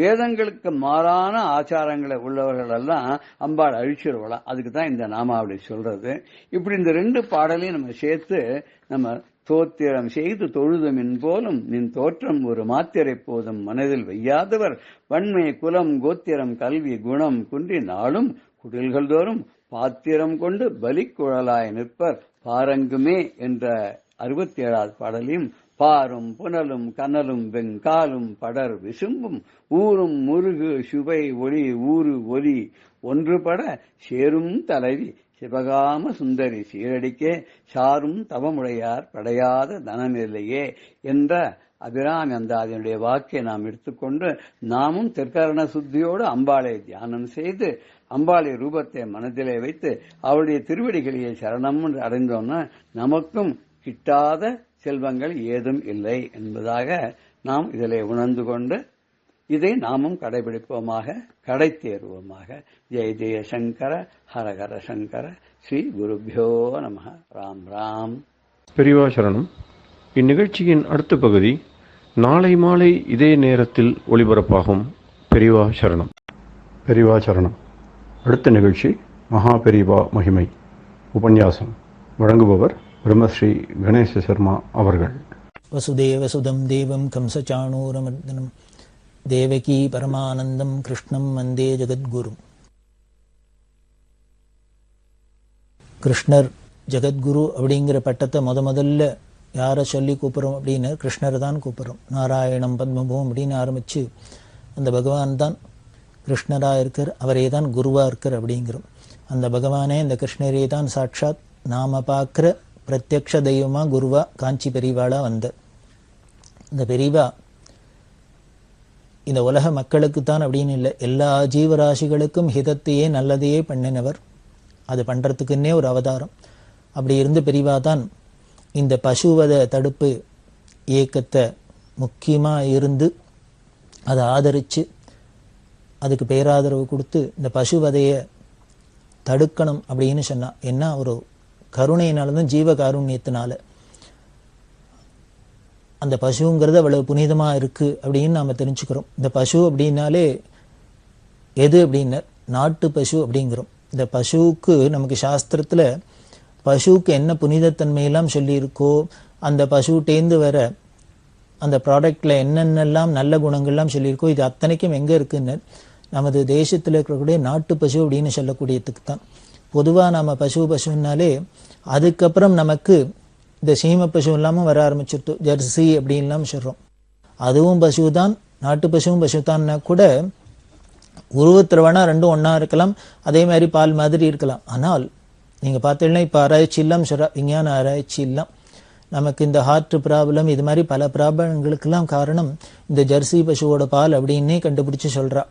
வேதங்களுக்கு மாறான ஆச்சாரங்களை உள்ளவர்கள் எல்லாம் அம்பாள் அழிச்சிருவலாம். அதுக்கு தான் இந்த நாமாவளி சொல்றது. இப்படி இந்த 2 பாடலையும் நம்ம சேர்த்து நம்ம தோத்திரம் செய்து தொழுதுமின் போலும் நின் தோற்றம் ஒரு மாத்திரை போதும் மனதில் வையாதவர் வன்மை குலம் கோத்திரம் கல்வி குணம் குன்றி நாளும் குடில்கள் தோறும் பாத்திரம் கொண்டு பலி குழலாய் நிற்பர் பாரங்குமே என்ற 67வது பாடலையும் பாரும் புனலும் கனலும் வெங்காலும் படர் விசும்பும் ஊரும் முருகு சுவை ஒளி ஊரு ஒலி ஒன்றுபட சேரும் தலைவி சிவகாம சுந்தரி சீரடிக்கே சாரும் தவமுடையார் படையாத தனமில்லையே என்ற அபிராமி அந்தாதியினுடைய வாக்கை நாம் எடுத்துக்கொண்டு நாமும் திருக்கரண சுத்தியோடு அம்பாளை தியானம் செய்து அம்பாளை ரூபத்தை மனதிலே வைத்து அவளுடைய திருவடிகளையே சரணம் என்று அடைந்தோம்னா நமக்கும் கிட்டாத செல்வங்கள் ஏதும் இல்லை என்பதாக நாம் இதிலே உணர்ந்து கொண்டு இதை நாமும் கடைபிடிப்போமாக, கடை தேர்வோமாக. ஜெய ஜெய சங்கர ஹரஹர சங்கர ஸ்ரீ குருபியோ நம. ராம் ராம். பெரியவா சரணம். இந்நிகழ்ச்சியின் அடுத்த பகுதி நாளை மாலை இதே நேரத்தில் ஒளிபரப்பாகும். பெரியவா சரணம். பெரியவா சரணம். அடுத்த நிகழ்ச்சி மகா பெரியவா மகிமை உபன்யாசம். வழங்குபவர் பிரம்மஸ்ரீ கணேச சர்மா அவர்கள். வசுதேவசுதம் தேவம் கம்சச்சாணூரமர்தனம் தேவகி பரமானந்தம் கிருஷ்ணம் வந்தே ஜெகத்குரு. கிருஷ்ணர் ஜெகத்குரு அப்படிங்கிற பட்டத்தை முதல்ல யாரை சொல்லி கூப்பிட்றோம் அப்படின்னு கிருஷ்ணரை தான் கூப்பிட்றோம். நாராயணம் பத்மபூம் அப்படின்னு ஆரம்பித்து அந்த பகவான் தான் கிருஷ்ணராக இருக்கார், அவரே தான் குருவாக இருக்கார் அப்படிங்கிறோம். அந்த பகவானே இந்த கிருஷ்ணரே தான் சாட்சாத் நாம பார்க்குற பிரத்யக்ஷ தெய்வமாக குருவா காஞ்சி பெரியவாளாக வந்த இந்த பெரியவா இந்த உலக மக்களுக்குத்தான் அப்படின்னு இல்லை, எல்லா ஜீவராசிகளுக்கும் ஹிதத்தையே நல்லதையே பண்ணினவர். அது பண்ணுறதுக்குன்னே ஒரு அவதாரம். அப்படி இருந்து பெரியவா தான் இந்த பசுவத தடுப்பு இயக்கத்தை முக்கியமாக இருந்து அதை ஆதரித்து அதுக்கு பேராதரவு கொடுத்து இந்த பசுவதையை தடுக்கணும் அப்படின்னு சொன்னால் என்ன, ஒரு கருணையினால்தான் ஜீவ காருண்யத்தினால அந்த பசுங்கிறது அவ்வளவு புனிதமாக இருக்குது அப்படின்னு நாம் தெரிஞ்சுக்கிறோம். இந்த பசு அப்படின்னாலே எது அப்படின்னா நாட்டு பசு அப்படிங்கிறோம். இந்த பசுவுக்கு நமக்கு சாஸ்திரத்தில் பசுவுக்கு என்ன புனிதத்தன்மையெல்லாம் சொல்லியிருக்கோ, அந்த பசுட்டேந்து வர அந்த ப்ராடக்டில் என்னென்னலாம் நல்ல குணங்கள்லாம் சொல்லியிருக்கோ, இது அத்தனைக்கும் எங்கே இருக்குன்னு நமது தேசத்தில் இருக்கக்கூடிய நாட்டு பசு அப்படின்னு சொல்லக்கூடியதுக்கு தான். பொதுவாக நம்ம பசுன்னாலே அதுக்கப்புறம் நமக்கு இந்த சீம பசு இல்லாமல் வர ஆரம்பிச்சுட்டு ஜெர்சி அப்படின்லாம் சொல்கிறோம். அதுவும் பசு தான், நாட்டு பசுவும் பசு தான்னா கூட உருவத்தில் வேணால் ரெண்டும் ஒன்றா இருக்கலாம், அதே மாதிரி பால் மாதிரி இருக்கலாம். ஆனால் நீங்கள் பார்த்தீங்கன்னா இப்போ ஆராய்ச்சி இல்லாமல் சொல்கிறா, விஞ்ஞான ஆராய்ச்சி இல்லாம் நமக்கு இந்த ஹார்ட் ப்ராப்ளம் இது மாதிரி பல ப்ராப்ளங்களுக்கெல்லாம் காரணம் இந்த ஜெர்சி பசுவோட பால் அப்படின்னே கண்டுபிடிச்சி சொல்கிறா.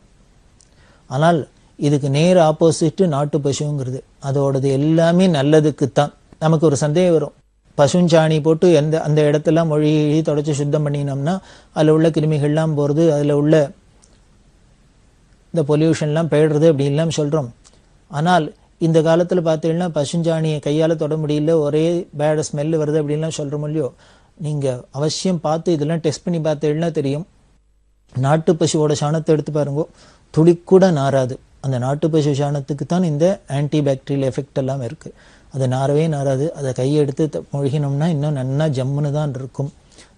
ஆனால் இதுக்கு நேர் ஆப்போசிட்டு நாட்டு பசுங்கிறது, அதோடது எல்லாமே நல்லதுக்குத்தான். நமக்கு ஒரு சந்தேகம் வரும், பசுஞ்சாணி போட்டு அந்த இடத்தெல்லாம் மொழி தொடச்சி சுத்தம் பண்ணினோம்னா அதில் உள்ள கிருமிகள்லாம் போகிறது, அதில் உள்ள இந்த பொல்யூஷன்லாம் போயிடுறது அப்படின்லாம் சொல்கிறோம். ஆனால் இந்த காலத்தில் பார்த்தீங்கன்னா பசுஞ்சாணியை கையால் தொட முடியல, ஒரே பேட் ஸ்மெல்லு வருது அப்படின்லாம் சொல்கிறோம் இல்லையோ. நீங்கள் அவசியம் பார்த்து இதெல்லாம் டெஸ்ட் பண்ணி பார்த்தீங்கன்னா தெரியும். நாட்டு பசுவோட சாணத்தை எடுத்து பாருங்கோ, துளி கூட நாராது. அந்த நாட்டு பசு சாணத்துக்கு தான் இந்த ஆன்டிபாக்டீரியல் எஃபெக்ட் எல்லாம் இருக்குது. அது நாரவே நாராது. அதை கையை எடுத்து மொழிகினோம்னா இன்னும் நன்னா ஜம்முன்னு தான் இருக்கும்,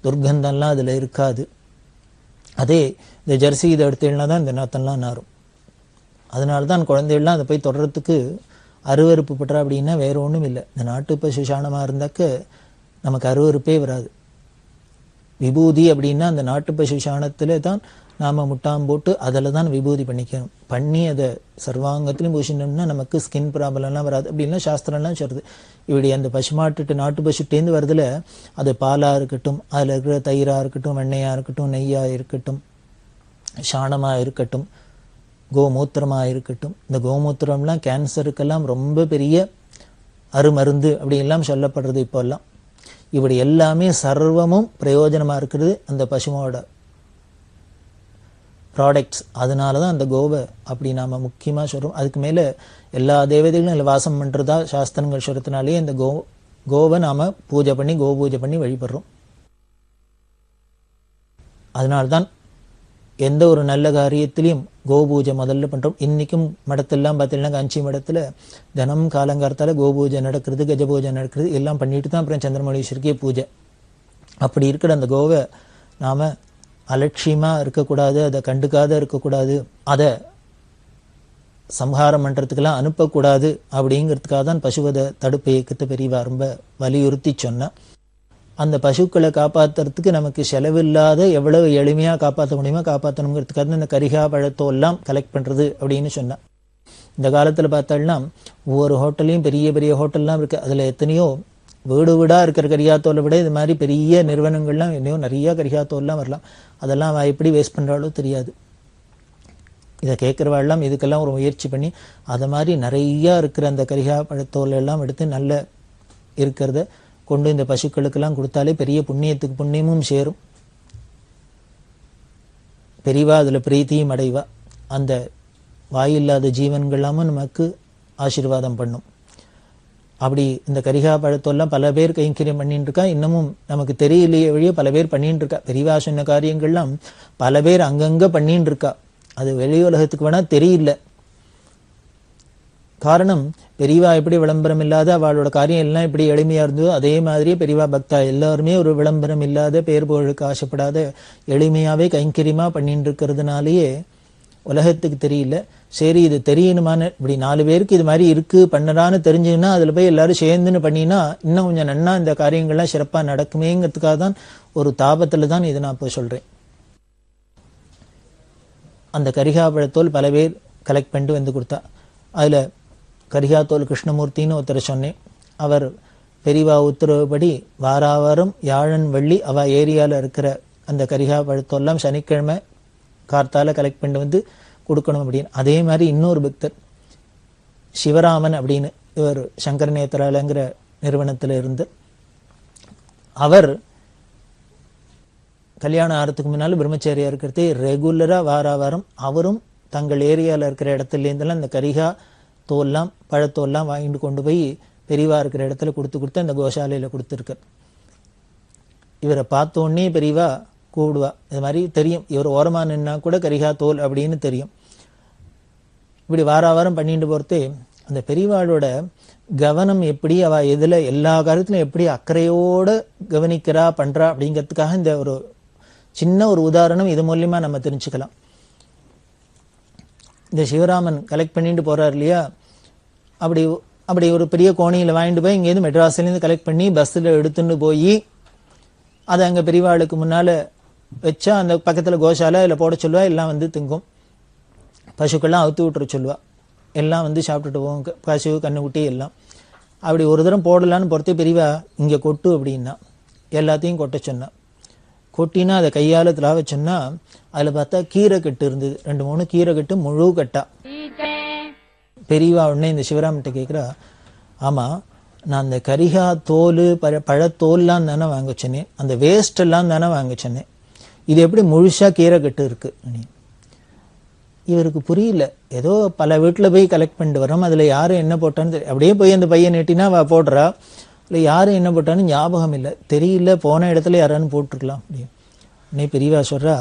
துர்க்கந்தம்லாம் அதில் இருக்காது. அதே இந்த ஜெர்சி இதை எடுத்தீங்கன்னா தான் இந்த நாத்தம்லாம் நாரும். அதனால தான் குழந்தைகள்லாம் அதை போய் தொடர்றதுக்கு அருவறுப்பு பட்டுறா. அப்படின்னா வேறு ஒன்றும் இல்லை, இந்த நாட்டு பசு சாணமாக இருந்தாக்க நமக்கு அருவறுப்பே வராது. விபூதி அப்படின்னா அந்த நாட்டு பசு சாணத்தில் தான் நாம் முட்டாம் போட்டு அதில் தான் விபூதி பண்ணிக்கணும். பண்ணி அதை சர்வாங்கத்திலையும் பூசினோம்னா நமக்கு ஸ்கின் ப்ராப்ளம்லாம் வராது அப்படின்லாம் சாஸ்திரம்லாம் சொல்லுது. இப்படி அந்த பசுமாட்டு நாட்டு பசுட்டேந்து வரதில் அது பாலாக இருக்கட்டும், அதில் இருக்கிற தயிராக இருக்கட்டும், வெண்ணெயாக இருக்கட்டும், நெய்யாக இருக்கட்டும், சாணமாக இருக்கட்டும், கோமூத்திரமாக இருக்கட்டும். இந்த கோமூத்திரம்லாம் கேன்சருக்கெல்லாம் ரொம்ப பெரிய அருமருந்து அப்படின்லாம் சொல்லப்படுறது இப்போல்லாம். இப்படி எல்லாமே சர்வமும் பிரயோஜனமாக இருக்கிறது அந்த பசுவோட ப்ராடக்ட்ஸ். அதனால தான் அந்த கோவை அப்படி நாம் முக்கியமாக சொல்கிறோம். அதுக்கு மேலே எல்லா தேவதைகளும் அதில் வாசம் பண்ணுறதா சாஸ்திரங்கள் சொல்கிறதுனாலே இந்த கோவை நாம் பூஜை பண்ணி பூஜை பண்ணி வழிபடுறோம். அதனால்தான் எந்த ஒரு நல்ல காரியத்திலையும் கோபூஜை முதல்ல பண்ணுறோம். இன்றைக்கும் மடத்தெல்லாம் பார்த்தீங்கன்னா காஞ்சி மடத்தில் தினம் காலங்காலத்தால் கோபூஜை நடக்கிறது, கஜபூஜை நடக்கிறது, எல்லாம் பண்ணிட்டு தான் அப்புறம் சந்திரமௌலீஸ்வருக்கே பூஜை. அப்படி இருக்கிற அந்த கோவை நாம் அலட்சியமாக இருக்கக்கூடாது, அதை கண்டுக்காத இருக்கக்கூடாது, அதை சம்ஹாரம் பண்ணுறதுக்கெல்லாம் அனுப்பக்கூடாது. அப்படிங்கிறதுக்காக தான் பசுவத தடுப்பு இயக்கத்தை பெரியவா ரொம்ப வலியுறுத்தி சொன்னால், அந்த பசுக்களை காப்பாற்றுறதுக்கு நமக்கு செலவில்லாத எவ்வளவு எளிமையாக காப்பாற்ற முடியுமோ காப்பாற்றணுங்கிறதுக்காக இந்த கரிகா பழத்தோல்லாம் கலெக்ட் பண்ணுறது அப்படின்னு சொன்னான். இந்த காலத்தில் பார்த்தோம்னா ஒவ்வொரு ஹோட்டல்லையும் பெரிய பெரிய ஹோட்டல்லாம் இருக்குது. அதில் எத்தனையோ வீடு வீடாக இருக்கிற கரிகாத்தோலை விட இது மாதிரி பெரிய நிறுவனங்கள்லாம் இன்னும் நிறைய கரிகாத்தோல்லாம் வரலாம். அதெல்லாம் எப்படி வேஸ்ட் பண்ணுறாலோ தெரியாது. இதை கேட்குறவாள்லாம் இதுக்கெல்லாம் ஒரு முயற்சி பண்ணி அதை மாதிரி நிறையா இருக்கிற அந்த கரிகா பழத்தோல் எல்லாம் எடுத்து நல்ல இருக்கிறத கொண்டு இந்த பசுக்களுக்கெல்லாம் கொடுத்தாலே பெரிய புண்ணியத்துக்கு புண்ணியமும் சேரும். பெரியவா அதில் பிரீத்தியும் அடைவா. அந்த வாயில்லாத ஜீவன்களாமும் நமக்கு ஆசீர்வாதம் பண்ணும். அப்படி இந்த கரிகா பழத்தோல்லாம் பல பேர் கைங்கரியம் பண்ணிட்டு இருக்கா. இன்னமும் நமக்கு தெரியலையே வழியே பல பேர் பண்ணிட்டு இருக்கா. பெரியவா சொன்ன காரியங்கள்லாம் பல பேர் அங்கங்கே பண்ணிட்டு இருக்கா. அது வெளி உலகத்துக்கு வேணா தெரியல. காரணம், பெரியவா எப்படி விளம்பரம் இல்லாத அவளோட காரியம் எல்லாம் எப்படி எளிமையா இருந்ததோ அதே மாதிரியே பெரியவா பக்தா எல்லாருமே ஒரு விளம்பரம் இல்லாத பேர் புகழுக்கு ஆசைப்படாத எளிமையாவே கைங்கரியமா பண்ணிட்டு இருக்கிறதுனாலேயே உலகத்துக்கு தெரியல. சரி, இது தெரியணுமான்னு இப்படி 4 பேருக்கு இது மாதிரி இருக்கு பண்ணறான்னு தெரிஞ்சுன்னா அதுல போய் எல்லாரும் சேர்ந்துன்னு பண்ணினா இன்னும் கொஞ்சம் நன்னா இந்த காரியங்கள்லாம் சிறப்பா நடக்குமேங்கிறதுக்காக தான் ஒரு தாபத்துல தான் இதை நான் இப்போ சொல்றேன். அந்த கரிகாப்பழத்தோல் பல பேர் கலெக்ட் பண்ணிட்டு வந்து கொடுத்தா. அதுல கரிகாத்தோல் கிருஷ்ணமூர்த்தின்னு ஒருத்தர் சொன்னேன். அவர் பெரியவா உத்தரவுப்படி வாராவாரம் வியாழன் வெள்ளி அவ ஏரியாவில் இருக்கிற அந்த கரிகா பழத்தோல்லாம் சனிக்கிழமை கார்த்தால கலெக்ட் பண்ணிட்டு வந்து கொடுக்கணும் அப்படின்னு. அதே மாதிரி இன்னொரு பக்தர் சிவராமன் அப்படின்னு, இவர் சங்கர நேத்ராலங்கிற நிறுவனத்தில் இருந்து, அவர் கல்யாணம் ஆகிறதுக்கு முன்னால் பிரம்மச்சாரியா இருக்கிறதே ரெகுலராக வாராவாரம் அவரும் தங்கள் ஏரியாவில் இருக்கிற இடத்துலேருந்தெல்லாம் இந்த கரிகா தோல்லாம் பழத்தோல்லாம் வாங்கிட்டு கொண்டு போய் பெரியவா இருக்கிற இடத்துல கொடுத்து அந்த கோசாலையில் கொடுத்துருக்கார். இவரை பார்த்தோன்னே பெரியவா கூப்பிடுவா. இது மாதிரி தெரியும், இவர் ஓரமாக நின்னா கூட கரிகா தோல் அப்படின்னு தெரியும். இப்படி வாராவாரம் பண்ணிட்டு போகிறதே அந்த பெரியவாளோட கவனம் எப்படி, அவ எதில் எல்லா காரியத்திலும் எப்படி அக்கறையோடு கவனிக்கிறா பண்ணுறா அப்படிங்கிறதுக்காக இந்த ஒரு சின்ன ஒரு உதாரணம் இது மூலியமா நம்ம தெரிஞ்சுக்கலாம். இந்த சிவராமன் கலெக்ட் பண்ணிட்டு போறாரு இல்லையா, அப்படி ஒரு பெரிய கோணியில் வாங்கிட்டு போய் இங்கேருந்து மெட்ராஸ்லேருந்து கலெக்ட் பண்ணி பஸ்ஸில் எடுத்துன்னு போய் அதை அங்கே பெரியவாளுக்கு முன்னால் வச்சா அந்த பக்கத்தில் கோசாலை அதில் போட சொல்லுவா. எல்லாம் வந்து திங்கும். பசுக்கள்லாம் அவுத்து விட்டுற சொல்லுவா. எல்லாம் வந்து சாப்பிட்டுட்டு போவோம், பசு கண்ணுக்குட்டி எல்லாம். அப்படி ஒரு தரம் போடலான்னு பொறுத்தே பெரியவா இங்கே கொட்டு அப்படின்னா எல்லாத்தையும் கொட்ட சொன்னா. கொட்டினா அதை கையால் திராவ சொன்னா அதில் பார்த்தா கீரை கட்டு இருந்தது. 2-3 கீரை கட்டு முழு கட்டா. பெரியவா உடனே இந்த சிவராமன்ட்ட கேட்குறா, ஆமாம் நான் அந்த கரிகா தோல் பழத்தோல்லாம் தானே வாங்க சொன்னேன், அந்த வேஸ்ட் எல்லாம் தானே வாங்க சொன்னேன், இது எப்படி முழுசா கீரை கட்டு இருக்கு? இவருக்கு புரியல. ஏதோ பல வீட்டில் போய் கலெக்ட் பண்ணிட்டு வரோம், அதில் யாரும் என்ன போட்டான்னு அப்படியே போய் அந்த பையன் நெட்டினா அவ போடுறா. இல்லை யாரும் என்ன போட்டான்னு ஞாபகம் இல்லை, தெரியல, போன இடத்துல யாரான்னு போட்டிருக்கலாம் அப்படி. உடனே பெரியவா சொல்றா,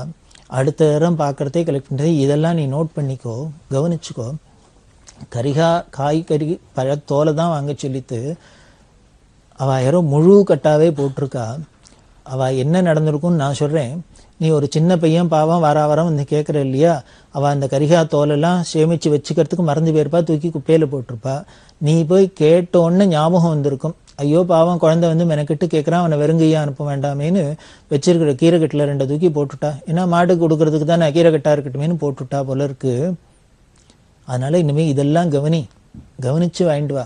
அடுத்த தரம் பார்க்குறதே கலெக்ட் பண்ணுறது இதெல்லாம் நீ நோட் பண்ணிக்கோ, கவனிச்சுக்கோ. கரிகா காய்கறி பழத்தோலை தான் வாங்க சொல்லிட்டு அவள் யாரோ முழு கட்டாவே போட்டிருக்கா. அவள் என்ன நடந்திருக்கும்னு நான் சொல்கிறேன். நீ ஒரு சின்ன பையன் பாவம் வாரம் வந்து கேட்குற இல்லையா, அவள் அந்த கரிகா தோலெல்லாம் சேமித்து வச்சுக்கிறதுக்கு மறந்து போயிருப்பா, தூக்கி குப்பையில் போட்டிருப்பா. நீ போய் கேட்டோன்னு ஞாபகம் வந்திருக்கும், ஐயோ பாவம் குழந்தை வந்து மெனக்கிட்டு கேட்குறான், அவனை வெறுங்கையா அனுப்ப வேண்டாமேன்னு வச்சிருக்கிற கீரைக்கட்டில் 2 தூக்கி போட்டுட்டா. ஏன்னா மாட்டுக்கு கொடுக்கறதுக்கு தான் நான் கீரைக்கட்டாக இருக்கட்டுமேனு போட்டுட்டா போல இருக்கு. அதனால இனிமேல் இதெல்லாம் கவனித்து வாங்கிட்டு வா.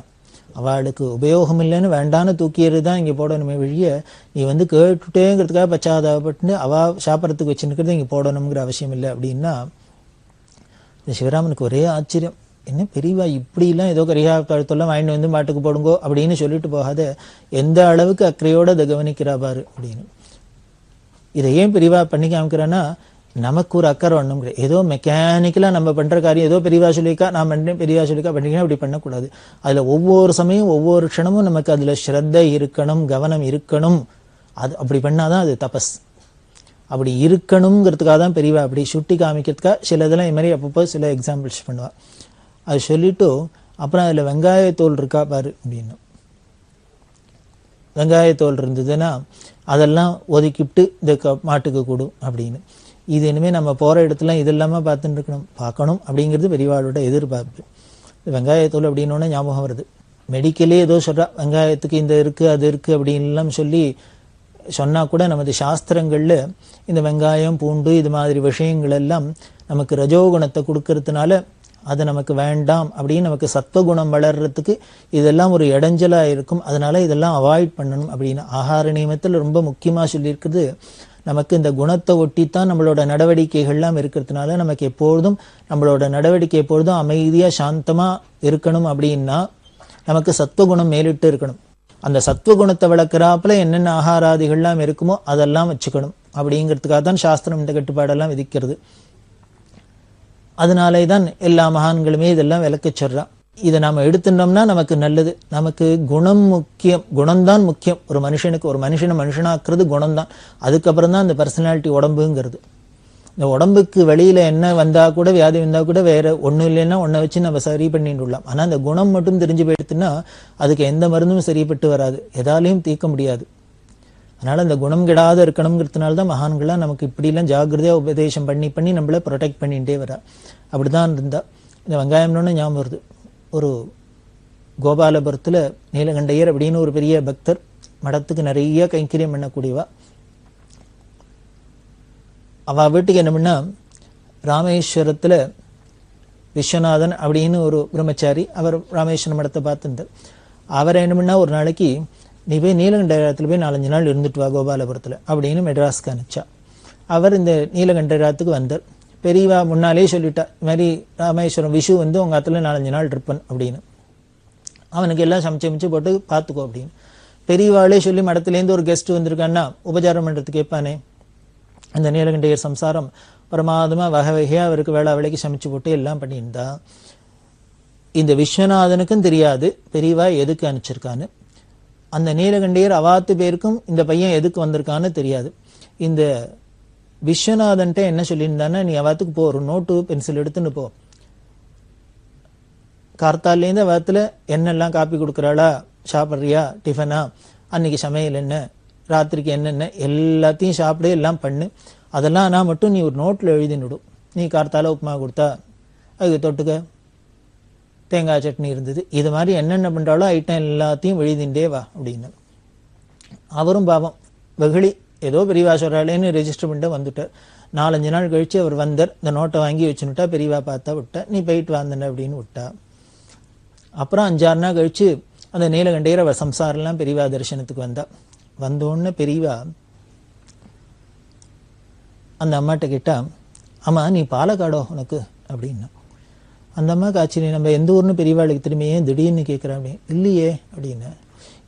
அவளுக்கு உபயோகம் இல்லைன்னு வேண்டான்னு தூக்கியது தான் இங்கே போடணுமே வழிய நீ வந்து கேட்டுட்டேங்கிறதுக்காக பச்சாதாபட்டு அவள் சாப்பிட்றதுக்கு வச்சுருக்கிறது இங்கே போடணுங்கிற அவசியம் இல்லை அப்படின்னா. இந்த சிவராமனுக்கு ஒரே ஆச்சரியம், என்ன பெரியவா இப்படிலாம் ஏதோ கரிகா பழத்தெல்லாம் வாங்கிட்டு வந்து மாட்டுக்கு போடுங்கோ அப்படின்னு சொல்லிட்டு போகாத எந்த அளவுக்கு அக்கறையோடு அதை கவனிக்கிறா பாரு அப்படின்னு. இதை ஏன் பெரியவா பண்ணி காமிக்கிறான்னா, நமக்கு ஒரு அக்கறை ஒண்ணும் கிடையாது. ஏதோ மெக்கானிக்கலா நம்ம பண்ற காரியம் ஏதோ பெரியவா சொல்லிக்கா நான் பண்றேன், பெரியவா சொல்லிக்கா பண்ணிக்கிறேன், அப்படி பண்ணக்கூடாது. அதுல ஒவ்வொரு சமயம் ஒவ்வொரு க்ஷணமும் நமக்கு அதுல ஸ்ரத்தை இருக்கணும், கவனம் இருக்கணும். அது அப்படி பண்ணாதான் அது தபஸ். அப்படி இருக்கணுங்கிறதுக்காக தான் பெரியவா அப்படி சுட்டி காமிக்கிறதுக்காக சில இதெல்லாம் இது மாதிரி அப்பப்போ சில எக்ஸாம்பிள்ஸ் பண்ணுவா. அது சொல்லிட்டு அப்புறம் அதுல வெங்காயத்தோல் இருக்கா பாரு அப்படின்னு. வெங்காயத்தோல் இருந்ததுன்னா அதெல்லாம் ஒதுக்கிவிட்டு இந்த மாட்டுக்கு கொடு அப்படின்னு. இது இனிமே நம்ம போற இடத்துல இது இல்லாம பார்த்துட்டு பார்க்கணும் அப்படிங்கிறது பெரியவாளோட எதிர்பார்ப்பு. வெங்காயத்தோல் அப்படின்னோடனே ஞாபகம் வருது. மெடிக்கலே ஏதோ சொல்றா, வெங்காயத்துக்கு இந்த இருக்கு அது இருக்கு அப்படின்னு சொல்லி சொன்னா கூட நமது சாஸ்திரங்கள்ல இந்த வெங்காயம் பூண்டு இது மாதிரி விஷயங்கள் எல்லாம் நமக்கு ரஜோகுணத்தை கொடுக்கறதுனால அது நமக்கு வேண்டாம் அப்படின்னு நமக்கு சத்வகுணம் வளர்றதுக்கு இதெல்லாம் ஒரு இடைஞ்சலா இருக்கும். அதனால இதெல்லாம் அவாய்ட் பண்ணணும் அப்படின்னு ஆகார நியமத்தில் ரொம்ப முக்கியமா சொல்லியிருக்கிறது. நமக்கு இந்த குணத்தை ஒட்டித்தான் நம்மளோட நடவடிக்கைகள்லாம் இருக்கிறதுனால நமக்கு எப்பொழுதும் நம்மளோட நடவடிக்கை எப்பொழுதும் அமைதியா சாந்தமா இருக்கணும். அப்படின்னா நமக்கு சத்வகுணம் மேலிட்டு இருக்கணும். அந்த சத்வகுணத்தை வளர்க்குறாப்புல என்னென்ன ஆகாராதிகள்லாம் இருக்குமோ அதெல்லாம் வச்சுக்கணும். அப்படிங்கிறதுக்காக தான் சாஸ்திரம் இந்த கட்டுப்பாடெல்லாம் விதிக்கிறது. அதனாலே தான் எல்லா மகான்களுமே இதெல்லாம் விளக்க சொல்றான். இதை நாம எடுத்துட்டோம்னா நமக்கு நல்லது. நமக்கு குணம் முக்கியம், குணம்தான் முக்கியம். ஒரு மனுஷனுக்கு ஒரு மனுஷனை மனுஷனாக்குறது குணம்தான். அதுக்கப்புறம் தான் இந்த பர்சனாலிட்டி உடம்புங்கிறது. இந்த உடம்புக்கு வெளியில என்ன வந்தா கூட வியாதி வந்தா கூட வேற ஒன்றும் இல்லைன்னா ஒன்றை வச்சு நம்ம சரி பண்ணிட்டு விடலாம். ஆனா அந்த குணம் மட்டும் தெரிஞ்சு போயிடுத்துன்னா அதுக்கு எந்த மருந்தும் சரிப்பட்டு வராது, எதாலையும் தீர்க்க முடியாது. அதனால அந்த குணம் கெடாத இருக்கணுங்கிறதுனால தான் மகான்கள்லாம் நமக்கு இப்படிலாம் ஜாகிரதையா உபதேசம் பண்ணி பண்ணி நம்மள ப்ரொடெக்ட் பண்ணிகிட்டே வரா. அப்படிதான் இருந்தா. இந்த வெங்காயம்னு ஞாபகம் வருது. ஒரு கோபாலபுரத்துல நீலகண்டையர் அப்படின்னு ஒரு பெரிய பக்தர், மடத்துக்கு நிறைய கைங்கரியம் பண்ணக்கூடியவா. அவ வீட்டுக்கு என்ன பண்ணா, ராமேஸ்வரத்துல விஸ்வநாதன் அப்படின்னு ஒரு பிரம்மச்சாரி, அவர் ராமேஸ்வரம் மடத்தை பார்த்துட்டார். அவரை என்ன பண்ணா, ஒரு நாளைக்கு நீ போய் நீலகண்டயத்துல போய் 4-5 நாள் இருந்துட்டு வா கோபாலபுரத்துல அப்படின்னு மெட்ராஸ்க்கு அனுப்பிச்சா. அவர் இந்த நீலகண்டயத்துக்கு வந்தார். பெரியவா முன்னாலே சொல்லிட்டா, இது மாதிரி ராமேஸ்வரம் விஷு வந்து உங்க ஆத்துல 4-5 நாள் இருப்பன் அப்படின்னு. அவனுக்கு எல்லாம் சமைச்சு போட்டு பார்த்துக்கோ அப்படின்னு. பெரியவாளே சொல்லி மடத்துலேருந்து ஒரு கெஸ்ட் வந்திருக்கான்னா உபச்சாரம் பண்றதுக்கு கேட்பானே. அந்த நீலகண்டையர் சம்சாரம் பிரமாதமா வகை வகையா அவருக்கு வேளா வேலைக்கு சமைச்சு போட்டு எல்லாம் பண்ணியிருந்தா. இந்த விஸ்வநாதனுக்கும் தெரியாது பெரியவா எதுக்கு அனுப்பிச்சிருக்கான்னு. அந்த நீலகண்டையர் அவாத்து பேருக்கும் இந்த பையன் எதுக்கு வந்திருக்கான்னு தெரியாது. இந்த விஸ்வநாதன்ட்ட என்ன சொல்லியிருந்தான்னா, நீ அவாத்துக்கு போ, ஒரு நோட்டு பென்சில் எடுத்துன்னு போ. கார்த்தாலேருந்து அவாத்துல என்னெல்லாம் காப்பி கொடுக்குறாளா, சாப்பிட்றியா, டிஃபனா, அன்னைக்கு சமையல் என்ன, ராத்திரிக்கு என்னென்ன எல்லாத்தையும் சாப்பிடு, எல்லாம் பண்ணு. அதெல்லாம் நான் மட்டும் நீ ஒரு நோட்டில் எழுதினுடும். நீ கார்த்தால உப்புமா கொடுத்தா அதுக்கு தொட்டுக்க தேங்காய் சட்னி இருந்தது, இது மாதிரி என்னென்ன பண்றாளோ ஐட்டம் எல்லாத்தையும் எழுதிண்டே வா அப்படின்னு. அவரும் பாவம் வெகுளி ஏதோ பெரியவா சொல்றாளேன்னு ரெஜிஸ்டர் பண்ணிட்டு வந்துட்டார். 4-5 நாள் கழிச்சு அவர் வந்தார். இந்த நோட்டை வாங்கி வச்சுனுட்டா. பெரியவா பார்த்தா விட்டா, நீ போயிட்டு வாந்தன அப்படின்னு விட்டா. அப்புறம் 5-6 நாள் கழிச்சு அந்த நீலகண்டையர் அவர் சம்சாரெல்லாம் பெரியவா தரிசனத்துக்கு வந்தா. வந்தோடனே பெரியவா அந்த அம்மாட்ட கேட்டா, அம்மா நீ பாலக்காடோ உனக்கு அப்படின்னா. அந்த அம்மாவுக்கு ஆச்சரியம், நம்ம எந்த ஊர்னு பெரியவாளுக்கு திரும்பியே திடீர்னு கேட்குறேன் அப்படின்னு. இல்லையே அப்படின்னு.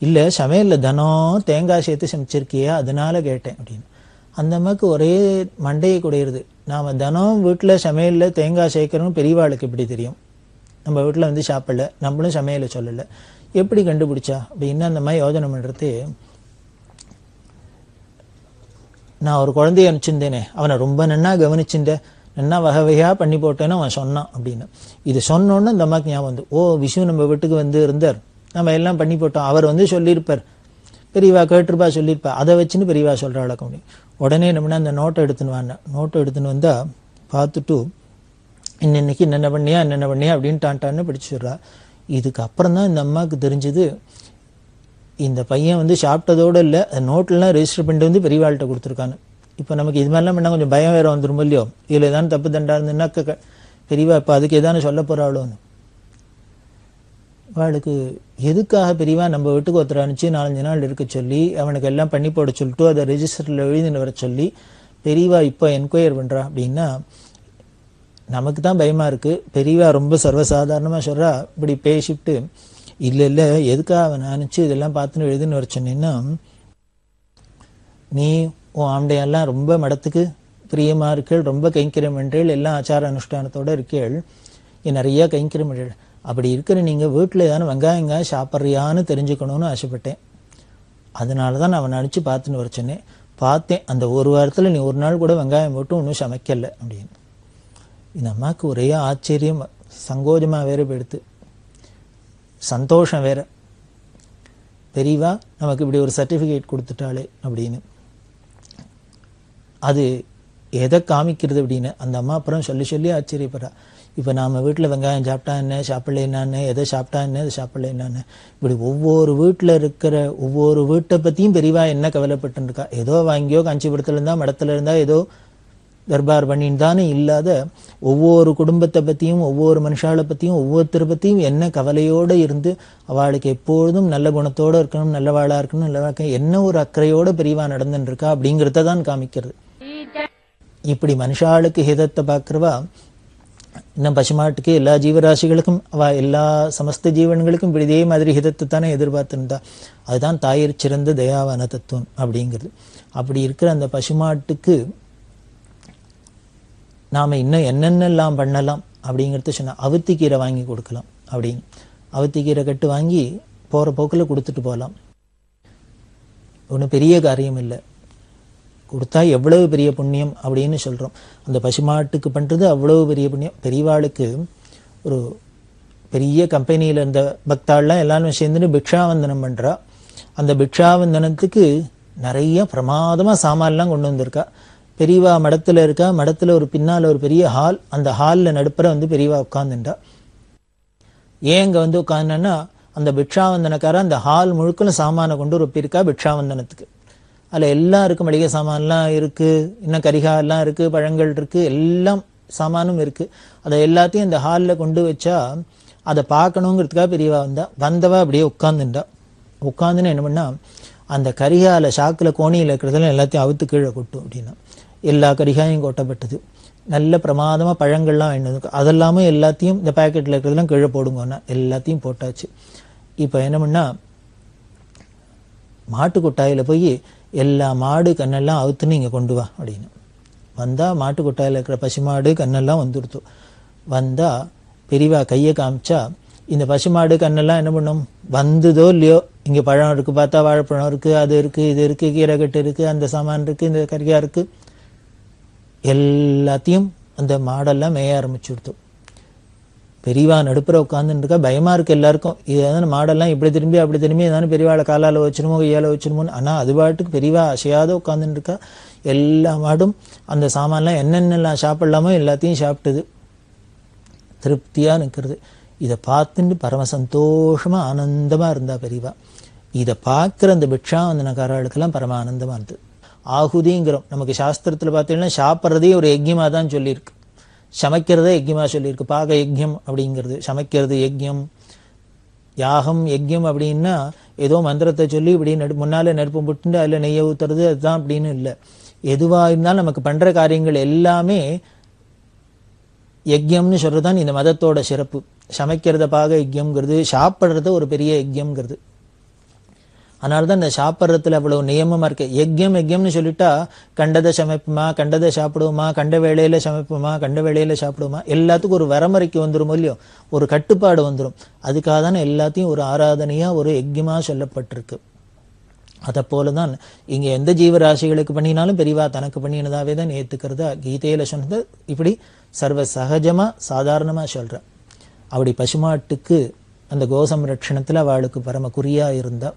இல்லை சமையலில் தினம் தேங்காய் சேர்த்து சமைச்சிருக்கியா அதனால கேட்டேன் அப்படின்னு. அந்த அம்மாவுக்கு ஒரே மண்டையை குடையிறது. நாம் தினம் வீட்டில் சமையலில் தேங்காய் சேர்க்குறோம் பெரியவாளுக்கு எப்படி தெரியும்? நம்ம வீட்டில் வந்து சாப்பிடல, நம்மளும் சமையலை சொல்லலை, எப்படி கண்டுபிடிச்சா அப்படின்னு அந்த மாதிரி யோஜனை பண்ணுறது. நான் ஒரு குழந்தைய அனுப்பிச்சிருந்தேனே, அவனை ரொம்ப நன்னா கவனிச்சுட்டேன், நன்னா வகை வகையாக பண்ணி போட்டேன்னு அவன் சொன்னான் அப்படின்னு. இது சொன்னோன்னு இந்த அம்மாவுக்கு ஞாபகம் வந்து, ஓ விஷு நம்ம வீட்டுக்கு வந்து இருந்தார், நம்ம எல்லாம் பண்ணி போட்டோம், அவர் வந்து சொல்லியிருப்பார், பெரியவா கேட்டிருப்பா சொல்லியிருப்பா, அதை வச்சுன்னு பெரியவா சொல்கிற வழக்கம் முடியும். உடனே நம்மனா அந்த நோட்டை எடுத்துன்னு வாங்க. நோட்டை எடுத்துன்னு வந்தால் பார்த்துட்டு இன்னைக்கு என்னென்ன பண்ணியா அப்படின்னு டான்டான்னு பிடிச்சிடுறா. இதுக்கு அப்புறம் தான் இந்த அம்மாவுக்கு தெரிஞ்சது, இந்த பையன் வந்து சாப்பிட்டதோடு இல்லை, நோட்லாம் ரெஜிஸ்டர் பண்ணிட்டு வந்து பெரியவாள்கிட்ட கொடுத்துருக்கான்னு. இப்போ நமக்கு இது மாதிரிலாம் பண்ணால் கொஞ்சம் பயம் வேறு வந்துடும் இல்லையோ, இதில் ஏதானு தப்பு தண்டா இருந்துன்னா பெரியவா இப்போ அதுக்கு ஏதானு சொல்ல போகிறாளோன்னு. அவளுக்கு எதுக்காக பெரியவா நம்ம வீட்டுக்கு ஒருத்தர் அனுப்பிச்சு 4-5 நாள் இருக்க சொல்லி அவனுக்கு எல்லாம் பண்ணி போட சொல்லிட்டு அதை ரெஜிஸ்டரில் எழுதின்னு வர சொல்லி பெரியவா இப்போ என்கொயர் பண்ணுறா அப்படின்னா நமக்கு தான் பயமாக இருக்குது. பெரியவா ரொம்ப சர்வசாதாரணமாக சொல்கிறா. இப்படி பேசிவிட்டு இல்லை எதுக்காக அவன் அனுப்பிச்சு இதெல்லாம் பார்த்துன்னு எழுதுன்னு வர சொன்னீங்கன்னா, நீ உன் ஆண்டையெல்லாம் ரொம்ப மடத்துக்கு பிரியமா இருக்கீள், ரொம்ப கைங்கரியம் பண்றீள், எல்லாம் ஆச்சார அனுஷ்டானத்தோட இருக்கீள், நிறைய கைங்கரியம் பண்றீள். அப்படி இருக்கிற நீங்க வீட்டுல ஏதாவது வெங்காயங்க சாப்பிட்றியான்னு தெரிஞ்சுக்கணும்னு ஆசைப்பட்டேன். அதனாலதான் நான் அவனை அனுப்பிச்சு பார்த்துன்னு வர சொன்னேன். பார்த்தேன், அந்த ஒரு வாரத்துல நீ ஒரு நாள் கூட வெங்காயம் போட்டு ஒன்றும் சமைக்கல அப்படின்னு. இந்த அம்மாவுக்கு ஒரே ஆச்சரியம், சங்கோஜமா வேற போயிடுத்து, சந்தோஷம் வேற. பெரியவா நமக்கு இப்படி ஒரு சர்டிஃபிகேட் கொடுத்துட்டாளே அப்படின்னு. அது எதை காமிக்கிறது அப்படின்னு அந்த அம்மா அப்புறம் சொல்லி சொல்லி ஆச்சரியப்படுறா. இப்போ நாம் வீட்டில் வெங்காயம் சாப்பிட்டா என்ன, சாப்பிடல என்னான்னு, எதை சாப்பிட்டா என்ன, எதை சாப்பிடல என்னான்னு, இப்படி ஒவ்வொரு வீட்டில் இருக்கிற ஒவ்வொரு வீட்டை பற்றியும் பெரியவா என்ன கவலைப்பட்டுருக்கா. ஏதோ வாங்கியோ காஞ்சிபுரத்தில் இருந்தால் மடத்தில் இருந்தால் ஏதோ தர்பார் பண்ணின்னு தானே இல்லாத ஒவ்வொரு குடும்பத்தை பற்றியும் ஒவ்வொரு மனுஷாலை பற்றியும் ஒவ்வொருத்தரை பற்றியும் என்ன கவலையோடு இருந்து அவளுக்கு எப்பொழுதும் நல்ல குணத்தோடு இருக்கணும், நல்லவாளாக இருக்கணும், நல்லவாழ்க்கை என்ன ஒரு அக்கறையோடு பெரியவா நடந்துன்னு இருக்கா அப்படிங்கிறத தான் காமிக்கிறது. இப்படி மனுஷாளுக்கு ஹிதத்தை பார்க்குறவா இன்னும் பசுமாட்டுக்கு எல்லா ஜீவராசிகளுக்கும் எல்லா சமஸ்த ஜீவன்களுக்கும் இப்படி இதே மாதிரி ஹிதத்தை தானே எதிர்பார்த்துருந்தா. அதுதான் தாயிற் சிறந்த தயாவான தத்துவம் அப்படிங்கிறது. அப்படி இருக்கிற அந்த பசுமாட்டுக்கு நாம இன்னும் என்னென்னலாம் பண்ணலாம் அப்படிங்கிறத சொன்னா, அவுத்திக்கீரை வாங்கி கொடுக்கலாம் அப்படின்னு. அவுத்திக்கீரை கட்டு வாங்கி போற போக்கில் கொடுத்துட்டு போகலாம். ஒன்றும் பெரிய காரியம் இல்லை, கொடுத்தா எவ்வளவு பெரிய புண்ணியம் அப்படின்னு சொல்றோம். அந்த பசுமாட்டுக்கு பண்றது அவ்வளவு பெரிய புண்ணியம். பெரியவாளுக்கு ஒரு பெரிய கம்பெனியில இருந்த பக்தாள்லாம் எல்லாரும் சேர்ந்துட்டு பிக்ஷாவந்தனம் பண்றா. அந்த பிக்ஷாவந்தனத்துக்கு நிறைய பிரமாதமா சாமான்லாம் கொண்டு வந்திருக்கா. பெரியவா மடத்துல இருக்கா, மடத்துல ஒரு பின்னால ஒரு பெரிய ஹால், அந்த ஹால்ல நடுப்புற பெரியவா உட்கார்ந்துட்டா. ஏன் இங்க உட்கார்ந்தா, அந்த பிக்ஷாவந்தனக்கார அந்த ஹால் முழுக்கலும் சாமானை கொண்டு ஒப்பியிருக்கா பிக்ஷாவந்தனத்துக்கு. அதில் எல்லாம் இருக்கு, மளிகை சாமான்லாம் இருக்கு, இன்னும் கரிகாலாம் இருக்கு, பழங்கள் இருக்கு, எல்லாம் சாமானும் இருக்கு. அதை எல்லாத்தையும் இந்த ஹாலில் கொண்டு வச்சா அதை பார்க்கணுங்கிறதுக்காக பெரியவா வந்தவா அப்படியே உட்காந்துண்டா. உட்காந்துன்னு என்ன பண்ணா, அந்த கரிகால சாக்கில் கோணியில் இருக்கிறதெல்லாம் எல்லாத்தையும் அவுத்து கீழே கொட்டும் அப்படின்னா. எல்லா கரிகாயும் கொட்டப்பட்டது. நல்ல பிரமாதமாக பழங்கள்லாம் வேணும், அதெல்லாமே எல்லாத்தையும் இந்த பேக்கெட்டில் இருக்கிறதெல்லாம் கீழே போடுங்கன்னா எல்லாத்தையும் போட்டாச்சு. இப்போ என்ன பண்ணா, மாட்டு கொட்டாயில் போய் எல்லா மாடு கண்ணெல்லாம் அவுத்துன்னு இங்கே கொண்டு வா அப்படின்னு வந்தா. மாட்டு கொட்டாயில் இருக்கிற பசுமாடு கண்ணெல்லாம் வந்துடுத்து. வந்தா பெரியவா கையை காமிச்சா, இந்த பசுமாடு கண்ணெல்லாம் என்ன பண்ணும், வந்ததோ இல்லையோ, இங்கே பழம் இருக்கு, பார்த்தா வாழைப்பழம் இருக்கு, அது இருக்கு, இது இருக்கு, கீரைக்கட்டு இருக்கு, அந்த சாமான் இருக்கு, இந்த கறியா இருக்கு, எல்லாத்தையும் அந்த மாடெல்லாம் மேய ஆரம்பிச்சு கொடுத்து. பெரியவா நடுப்புற உட்காந்துட்டு இருக்கா. பயமா இருக்கு எல்லாருக்கும். இது மாடெல்லாம் இப்படி திரும்பி அப்படி திரும்பி ஏதாவது பெரியவாளை காலால் வச்சிருமோ கையால் வச்சிருமோன்னு. ஆனால் அது பாட்டுக்கு பெரியவா அசையாத உட்காந்துட்டு இருக்கா. எல்லா மாடும் அந்த சாமான்லாம் என்னென்னலாம் சாப்பிடலாமோ எல்லாத்தையும் சாப்பிட்டுது, திருப்தியா நிற்கிறது. இதை பார்த்துட்டு பரம சந்தோஷமா ஆனந்தமா இருந்தா பெரியவா. இதை பார்க்குற அந்த பிக்ஷாவந்தனக்காரர்களுக்கெல்லாம் பரம ஆனந்தமா இருந்தது. ஆகுதிங்கிறோம் நமக்கு சாஸ்திரத்தில் பார்த்தீங்கன்னா சாப்பிட்றதே ஒரு யஜ்யமாக தான் சொல்லியிருக்கு. சமைக்கிறதே யஜ்யமா சொல்லியிருக்கு. பாக யஜ்யம் அப்படிங்கிறது, சமைக்கிறது யஜ்யம். யாகம் யஜ்யம் அப்படின்னா ஏதோ மந்திரத்தை சொல்லி இப்படி முன்னால நெருப்பு புட்டு அதில் நெய்யை ஊத்துறது அதுதான் அப்படின்னு இல்லை. எதுவாக இருந்தாலும் நமக்கு பண்ற காரியங்கள் எல்லாமே யஜ்யம்னு சொல்றதுதான் இந்த மதத்தோட சிறப்பு. சமைக்கிறத பாக யஜ்யம்ங்கிறது, சாப்பிட்றத ஒரு பெரிய யஜ்யம்ங்கிறது. அதனாலதான் இந்த சாப்பிட்றதுல அவ்வளவு நியமமா இருக்கு. யஜ்யம்னு சொல்லிட்டா கண்டதை சமைப்புமா, கண்டதை சாப்பிடுவோமா, கண்ட வேளையில சமைப்புமா, கண்ட வேளையில சாப்பிடுவோமா, எல்லாத்துக்கும் ஒரு வரமுறைக்கு வந்துடும் இல்லையோ, ஒரு கட்டுப்பாடு வந்துடும். அதுக்காக தானே எல்லாத்தையும் ஒரு ஆராதனையா ஒரு யஜ்யமா சொல்லப்பட்டிருக்கு. அதை போலதான் இங்க எந்த ஜீவராசிகளுக்கு பண்ணினாலும் பெரியவா தனக்கு பண்ணினதாவே தான் ஏத்துக்கிறதா கீதையில சொன்னது இப்படி சர்வ சகஜமா சாதாரணமா சொல்ற. அப்படி பசுமாட்டுக்கு அந்த கோசம்ரட்சணத்துல அவளுக்கு பரம குறியா இருந்தா.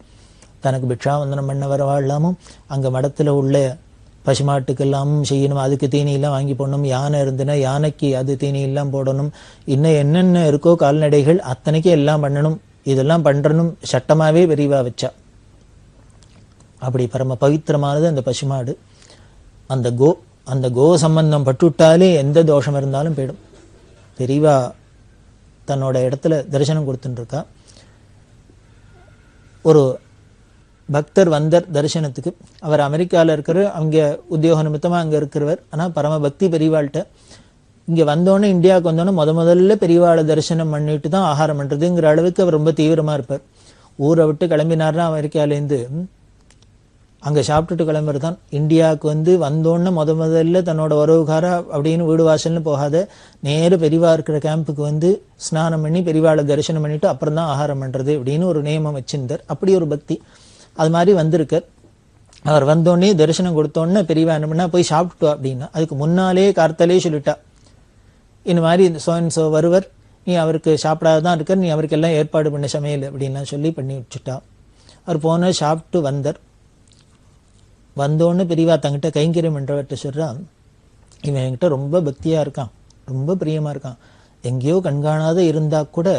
தனக்கு பிக்ஷாவந்தனம் பண்ண வரவாழலாமும் அங்க மடத்துல உள்ள பசுமாட்டுக்கு எல்லாமும் செய்யணும், அதுக்கு தீனி எல்லாம் வாங்கி போடணும். யானை இருந்துன்னா யானைக்கு அது தீனி எல்லாம் போடணும். இன்னும் என்னென்ன இருக்கோ கால்நடைகள் அத்தனைக்கும் எல்லாம் பண்ணணும். இதெல்லாம் பண்றணும் சட்டமாவே பெரியவா வச்சா. அப்படி பரம பவித்திரமானது அந்த பசுமாடு. அந்த கோ சம்பந்தம் பட்டுவிட்டாலே எந்த தோஷம் இருந்தாலும் போயிடும். பெரியவா தன்னோட இடத்துல தரிசனம் கொடுத்துட்டு இருக்கா. ஒரு பக்தர் வந்தார் தரிசனத்துக்கு. அவர் அமெரிக்காவில் இருக்கிற, அங்க உத்தியோக நிமித்தமா அங்க இருக்கிறவர். ஆனா பரம பக்தி பெரியவாள்கிட்ட. இங்க வந்தோடனே இந்தியாவுக்கு வந்தோடனே முதல்ல பெரியவாளை தரிசனம் பண்ணிட்டு தான் ஆகாரம் பண்றதுங்கிற அளவுக்கு அவர் ரொம்ப தீவிரமா இருப்பார். ஊரை விட்டு கிளம்பினார்னா அமெரிக்காலேருந்து அங்கே சாப்பிட்டுட்டு கிளம்புறது தான். இந்தியாவுக்கு வந்தோடனே முதல்ல தன்னோட உறவுகாரா அப்படின்னு வீடு வாசல்னு போகாத நேரு பெரியவா இருக்கிற கேம்புக்கு ஸ்நானம் பண்ணி பெரியவாளை தரிசனம் பண்ணிட்டு அப்புறம் தான் ஆகாரம் பண்ணுறது அப்படின்னு ஒரு நியமம் வச்சிருந்தார். அப்படி ஒரு பக்தி அது மாதிரி வந்திருக்கார். அவர் வந்தோடனே தரிசனம் கொடுத்தோடனே பெரியவா என்ன பண்ணா, போய் சாப்பிட்டுட்டா அப்படின்னா, அதுக்கு முன்னாலே கார்த்தாலே சொல்லிட்டா, இந்த மாதிரி சோ வருவர், நீ அவருக்கு சாப்பிடாதான் இருக்க, நீ அவருக்கு எல்லாம் ஏற்பாடு பண்ண சமையல் அப்படின்லாம் சொல்லி பண்ணி வச்சுட்டா. அவர் போன சாப்பிட்டு வந்தார். வந்தோன்னு பெரியவா தங்கிட்ட கைங்கரியம் என்றவர்கிட்ட சொல்றா, இவன் என்கிட்ட ரொம்ப பக்தியா இருக்கான், ரொம்ப பிரியமா இருக்கான், எங்கேயோ கண்காணாத இருந்தா கூட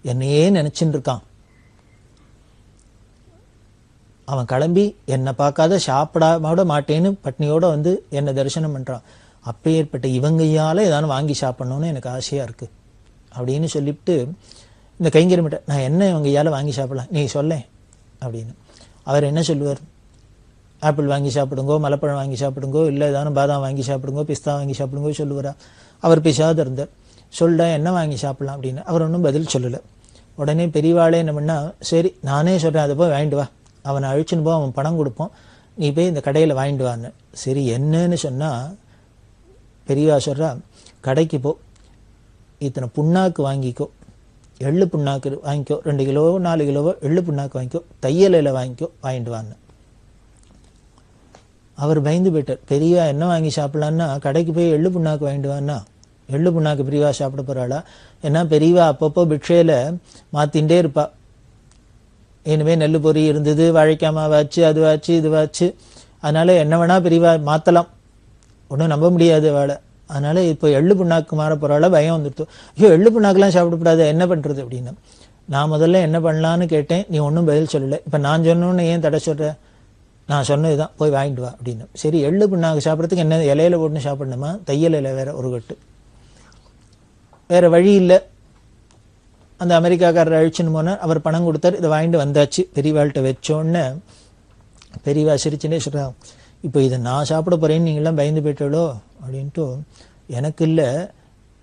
என்னையே நினைச்சுட்டு இருக்கான், அவன் கிளம்பி என்னை பார்க்காத சாப்பிடாம மாட்டேன்னு பட்னியோட என்னை தரிசனம் பண்றான், அப்பேற்பட்ட இவங்கையால ஏதாவது வாங்கி சாப்பிடணும்னு எனக்கு ஆசையா இருக்கு அப்படின்னு சொல்லிவிட்டு இந்த கைங்கரியம் நான் என்ன இவங்கையால வாங்கி சாப்பிடலாம் நீ சொல்லேன் அப்படின்னு. அவர் என்ன சொல்லுவார், ஆப்பிள் வாங்கி சாப்பிடுங்கோ, மலைப்பழம் வாங்கி சாப்பிடுங்கோ, இல்லை ஏதாவது பாதாம் வாங்கி சாப்பிடுங்கோ, பிஸ்தா வாங்கி சாப்பிடுங்கோ சொல்லுவாரா? அவர் பிசாத இருந்தார். சொல்ல என்ன வாங்கி சாப்பிடலாம் அப்படின்னு அவர் ஒன்றும் பதில் சொல்லலை. உடனே பெரியவாளே என்ன பண்ணா, சரி நானே சொல்கிறேன், அதை போய் வாங்கிட்டு வா, அவனை அழிச்சுன்னு போ, அவன் பணம் கொடுப்போம், நீ போய் இந்த கடையில் வாங்கிட்டு வான்னு. சரி என்னன்னு சொன்னால் பெரியவா சொல்கிறா, கடைக்கு போ, இத்தனை புண்ணாக்கு வாங்கிக்கோ, எள்ளு புண்ணாக்கு வாங்கிக்கோ, 2 கிலோவோ 4 கிலோவோ எள்ளு புண்ணாக்கு வாங்கிக்கோ, தையலையில் வாங்கிக்கோ, வாங்கிட்டு வான்னு. அவர் பயந்து போயிட்டார். பெரியவா என்ன வாங்கி சாப்பிடலான்னா, கடைக்கு போய் எள்ளு புண்ணாக்கு வாங்கிட்டு வான்னா, எள்ளு புண்ணாக்கு பெரியவா சாப்பிட போகிறாளா? ஏன்னா பெரியவா அப்பப்போ பிக்ஷையில் மாற்றிகிட்டே இருப்பா. இனிமே நெல் பொறி இருந்தது, வாழைக்காய் மாவாச்சு, அதுவாச்சு இதுவாச்சு, அதனால என்ன வேணா பெரியவா மாற்றலாம், ஒன்றும் நம்ப முடியாது அவளை. அதனால இப்போ எள்ளு புண்ணாக்கு மாற போகிறாளா பயம் வந்துடுத்து. ஐயோ எள்ளு புண்ணாக்கெல்லாம் சாப்பிடக்கூடாது, என்ன பண்ணுறது அப்படின்னு. நான் முதல்ல என்ன பண்ணலான்னு கேட்டேன், நீ ஒன்றும் பதில் சொல்லலை. இப்போ நான் சொன்னோன்னு ஏன் தடை சொல்கிற? நான் சொன்னதுதான், போய் வாங்கிட்டு வா அப்படின்னு. சரி எள்ளு புண்ணாக்கு சாப்பிட்றதுக்கு என்ன இலையில போட்டுன்னு சாப்பிடணுமா? தையல் இலை வேற ஒரு கட்டு, வேற வழி இல்லை. அந்த அமெரிக்காக்காரர் அழிச்சுன்னு போனார், அவர் பணம் கொடுத்தார், இதை வாங்கிட்டு வந்தாச்சு. பெரியவாள்கிட்ட வச்சோன்னு பெரியவா சிரிச்சுன்னே சொல்கிறா, இப்போ இதை நான் சாப்பிட போகிறேன்னு நீங்களாம் பயந்து போயிட்டாளோ அப்படின்ட்டு. எனக்கு இல்லை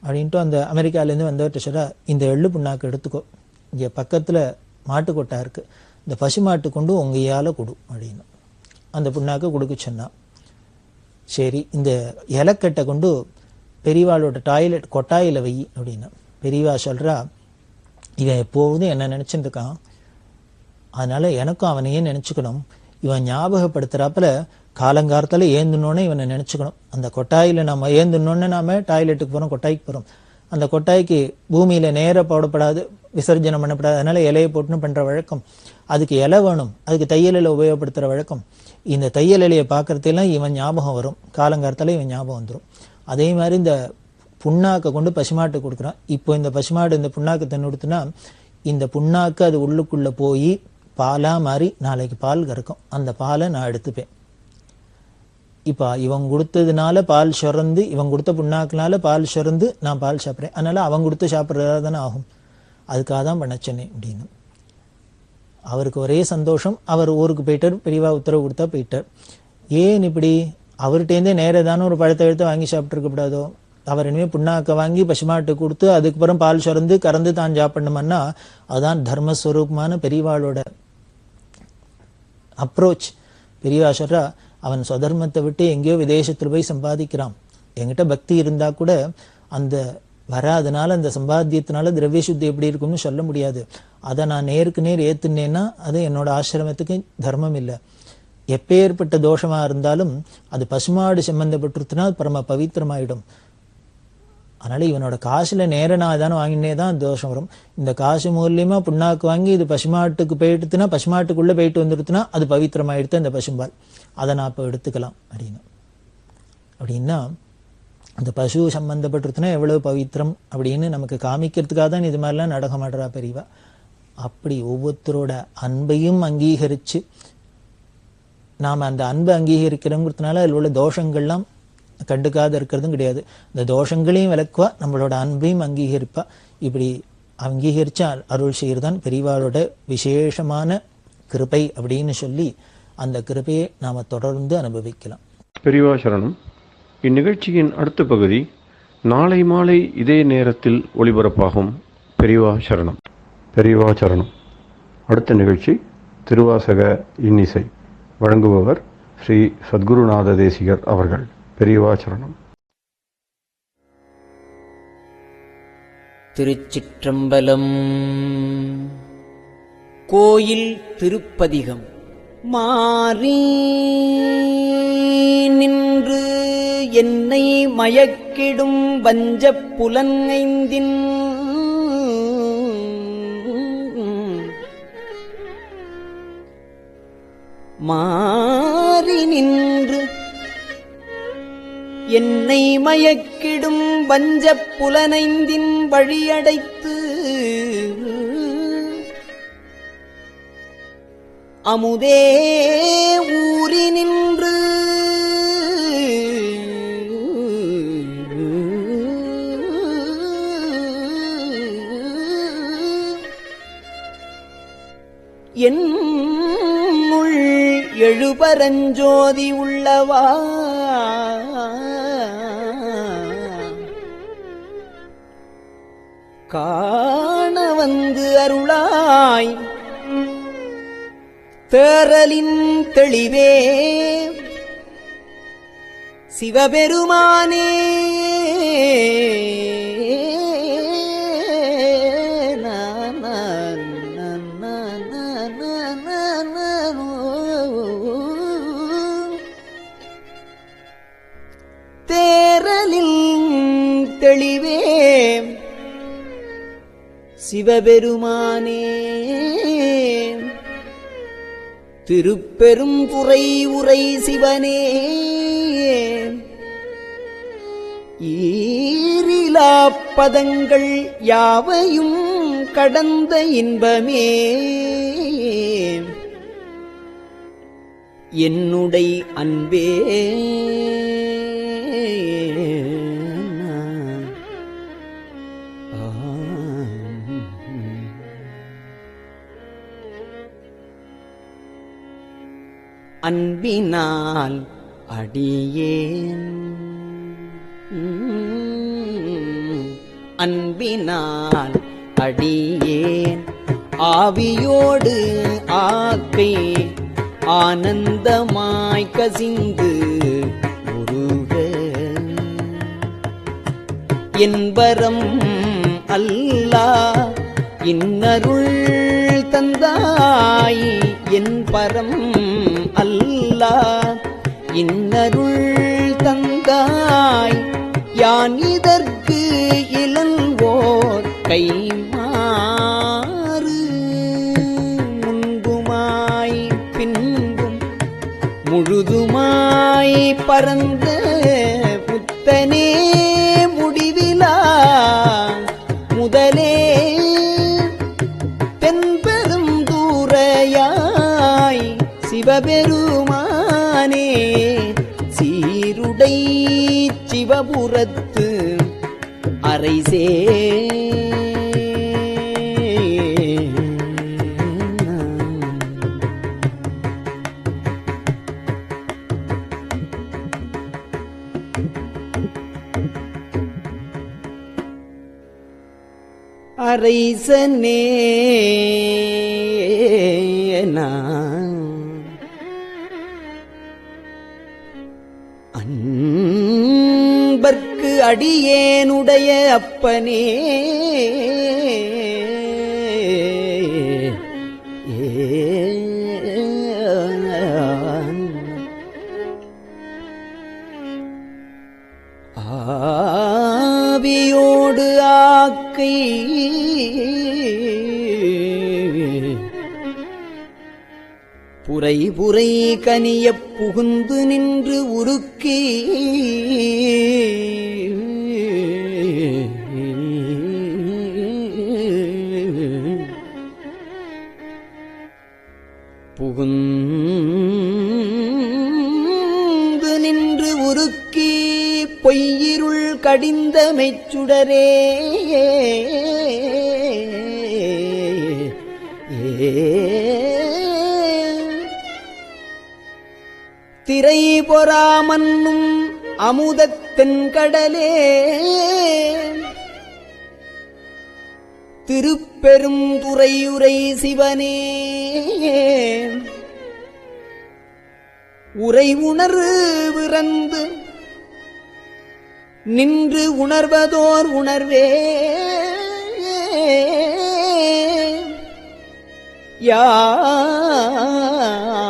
அப்படின்ட்டு அந்த அமெரிக்காவிலேருந்து வந்தவர்கிட்ட சொல்கிறா, இந்த எள்ளு புண்ணாக்கு எடுத்துக்கோ, இங்கே பக்கத்தில் மாட்டுக்கொட்டா இருக்குது, இந்த பசு மாட்டு கொண்டு உங்கையால் கொடு அப்படின்னு அந்த புண்ணாக்கு கொடுக்க சொன்னான். சரி இந்த இலக்கட்டை கொண்டு பெரியவாளோட டாய்லெட் கொட்டாயில் வை அப்படின்னா. பெரியவா சொல்கிறா, இவன் எப்போதும் என்ன நினச்சிட்டு இருக்கான், அதனால எனக்கும் அவனையே நினச்சிக்கணும், இவன் ஞாபகப்படுத்துகிறாப்புல காலங்காலத்தில் ஏந்துனோன்னே இவனை நினச்சிக்கணும். அந்த கொட்டாயில் நம்ம ஏந்துனோன்னே நாம் டாய்லெட்டுக்கு போகிறோம், கொட்டாய்க்கு போகிறோம், அந்த கொட்டாய்க்கு பூமியில் நேராக போடப்படாது, விசர்ஜனம் பண்ணப்படாது, அதனால இலையை போட்டுன்னு பண்ணுற வழக்கம். அதுக்கு இலை வேணும், அதுக்கு தையல் இலை உபயோகப்படுத்துகிற வழக்கம். இந்த தையல் இலையை பார்க்கறதெல்லாம் இவன் ஞாபகம் வரும், காலங்காலத்தில் இவன் ஞாபகம் வந்துடும். அதே மாதிரி இந்த புண்ணாக்கை கொண்டு பசுமாட்டு கொடுக்குறான். இப்போ இந்த பசுமாடு இந்த புண்ணாக்கு தன்னுடுத்துனா, இந்த புண்ணாக்கு அது உள்ளுக்குள்ளே போய் பாலாக மாறி நாளைக்கு பால் கறக்கும், அந்த பாலை நான் எடுத்துப்பேன். இப்போ இவன் கொடுத்ததுனால பால் சுரந்து, இவன் கொடுத்த புண்ணாக்குனால பால் சுரந்து நான் பால் சாப்பிட்றேன், அதனால அவன் கொடுத்து சாப்பிட்றதா தானே ஆகும், அதுக்காக தான் பண்ண சொன்னேன் அப்படின்னு. அவருக்கு ஒரே சந்தோஷம். அவர் ஊருக்கு போயிட்டார், பெரியவா உத்தரவு கொடுத்தா போயிட்டார். ஏன் இப்படி அவர்கிட்டேருந்தே நேர தானே ஒரு பழத்தை எடுத்து வாங்கி சாப்பிட்ருக்கப்படாதோ? அவர் இனிமேல் புண்ணாக்க வாங்கி பசுமாட்டு கொடுத்து அதுக்கப்புறம் பால் சுரந்து கறந்து தான் சாப்பிடணுமன்னா, அதுதான் தர்மஸ்வரூபமான பெரியவாளோட அப்ரோச். பெரியவா சொல்றா, அவன் சொதர்மத்தை விட்டு எங்கேயோ விதேசத்தில் போய் சம்பாதிக்கிறான், என்கிட்ட பக்தி இருந்தா கூட அந்த வராதனால அந்த சம்பாத்தியத்தினால திரவிய சுத்தி எப்படி இருக்கும்னு சொல்ல முடியாது. அதை நான் நேருக்கு நேர் ஏத்துனேன்னா அது என்னோட ஆசிரமத்துக்கு தர்மம் இல்லை. எப்பேற்பட்ட தோஷமா இருந்தாலும் அது பசுமாடு சம்பந்தப்பட்டிருச்சுன்னா பரம பவித்திரமாயிடும். அதனால இவனோட காசுல நேர நான் தானே வாங்கினே தான் தோஷம் வரும். இந்த காசு மூலியமா புண்ணாக்கு வாங்கி இது பசுமாட்டுக்கு போயிட்டுனா, பசுமாட்டுக்குள்ள போயிட்டு வந்துடுத்துனா அது பவித்திரமாயிடுத்து அந்த பசும்பால், அதை நான் இப்போ எடுத்துக்கலாம் அப்படின்னா அந்த பசு சம்பந்தப்பட்டிருச்சுன்னா எவ்வளவு பவித்திரம் அப்படின்னு நமக்கு காமிக்கிறதுக்காக தான் இது மாதிரிலாம் நடக்க மாட்டேறா பெரியவா. அப்படி ஒவ்வொருத்தரோட அன்பையும் அங்கீகரிச்சு நாம் அந்த அன்பை அங்கீகரிக்கிறோங்கிறதுனால அதில் உள்ள தோஷங்கள்லாம் கண்டுக்காத இருக்கிறதும் கிடையாது. இந்த தோஷங்களையும் விளக்குவா, நம்மளோட அன்பையும் அங்கீகரிப்பா. இப்படி அங்கீகரிச்சா அருள் செய்யறதான் பெரியவாளோட விசேஷமான கிருபை அப்படின்னு சொல்லி அந்த கிருபையை நாம் தொடர்ந்து அனுபவிக்கலாம். பெரியவா சரணம். இந்நிகழ்ச்சியின் அடுத்த பகுதி நாளை மாலை இதே நேரத்தில் ஒளிபரப்பாகும். பெரியவா சரணம். பெரியவா சரணம். அடுத்த நிகழ்ச்சி திருவாசக இன்னிசை. வழங்குபவர் ஸ்ரீ சத்குருநாத தேசிகர் அவர்கள். பெரியவாச்சரணம். திருச்சிற்றம்பலம். கோயில் திருப்பதிகம். மாறி நின்று என்னை மயக்கிடும் வஞ்சப் புலன்ஐந்தின் மாறி நின்று என்னை மயக்கிடும் வஞ்சப் புலனைந்தின் வழியடைத்து அமுதே ஊறி நின்று என்னுள் எழுபரஞ்சோதி உள்ளவா காண வந்து அருளாய் தேறலின் தெளிவே சிவபெருமானே. தேறலின் தெளிவே சிவபெருமானே. திருப்பெரும் துறை உரை சிவனே. ஈரிலா பதங்கள் யாவையும் கடந்த இன்பமே என்னுடை அன்பே. அன்பினால் அடியேன் அன்பினால் அடியேன் ஆவியோடு ஆக்கை ஆனந்தமாய் கசிந்து உருக என்பரம் அல்லா இன்னருள் தந்தாய் என் பரம் அல்லா இன்னருள் தந்தாய் யான் இதற்கு இளங்கோர் கைமாறு முன்புமாய் பின்பும் முழுதுமாய் பரந்த புத்தனே முடிவிலா முதலே தென்பெரும் தூரையாய் சிவபெருமானே. சீருடை சிவபுரத்து அரைசே அரைசனே அன்பர்க்கு அடியேனுடைய அப்பனே. ஆவியோடு ஆக்கை புரை புரை கனியப் புகுந்து நின்று உருக்கி புகுந்து நின்று உருக்கி பொய்யிருள் கடிந்த மெச்சுடரே திரை பொறாமன்னும் அமுதத்தென் கடலே திருப்பெரும் துறையுரை சிவனே உரை உணர்வு விறந்து நின்று உணர்வதோர் உணர்வே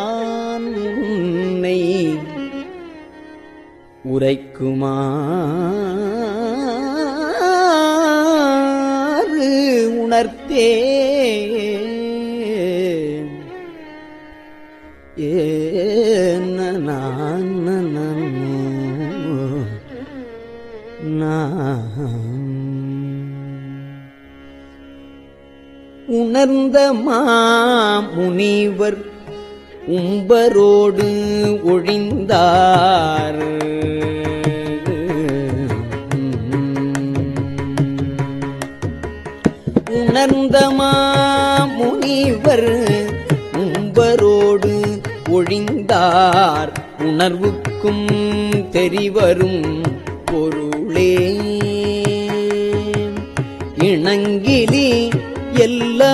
யானை உரைக்குமாறு உணர்த்தே உணர்ந்த மாமுனிவர் உம்பரோடு ஒழிந்தார் உணர்ந்த மாமுனிவர் உம்பரோடு ஒழிந்தார் உணர்வுக்கும் தெரிவரும் பொருளே இணங்கிலி எல்லா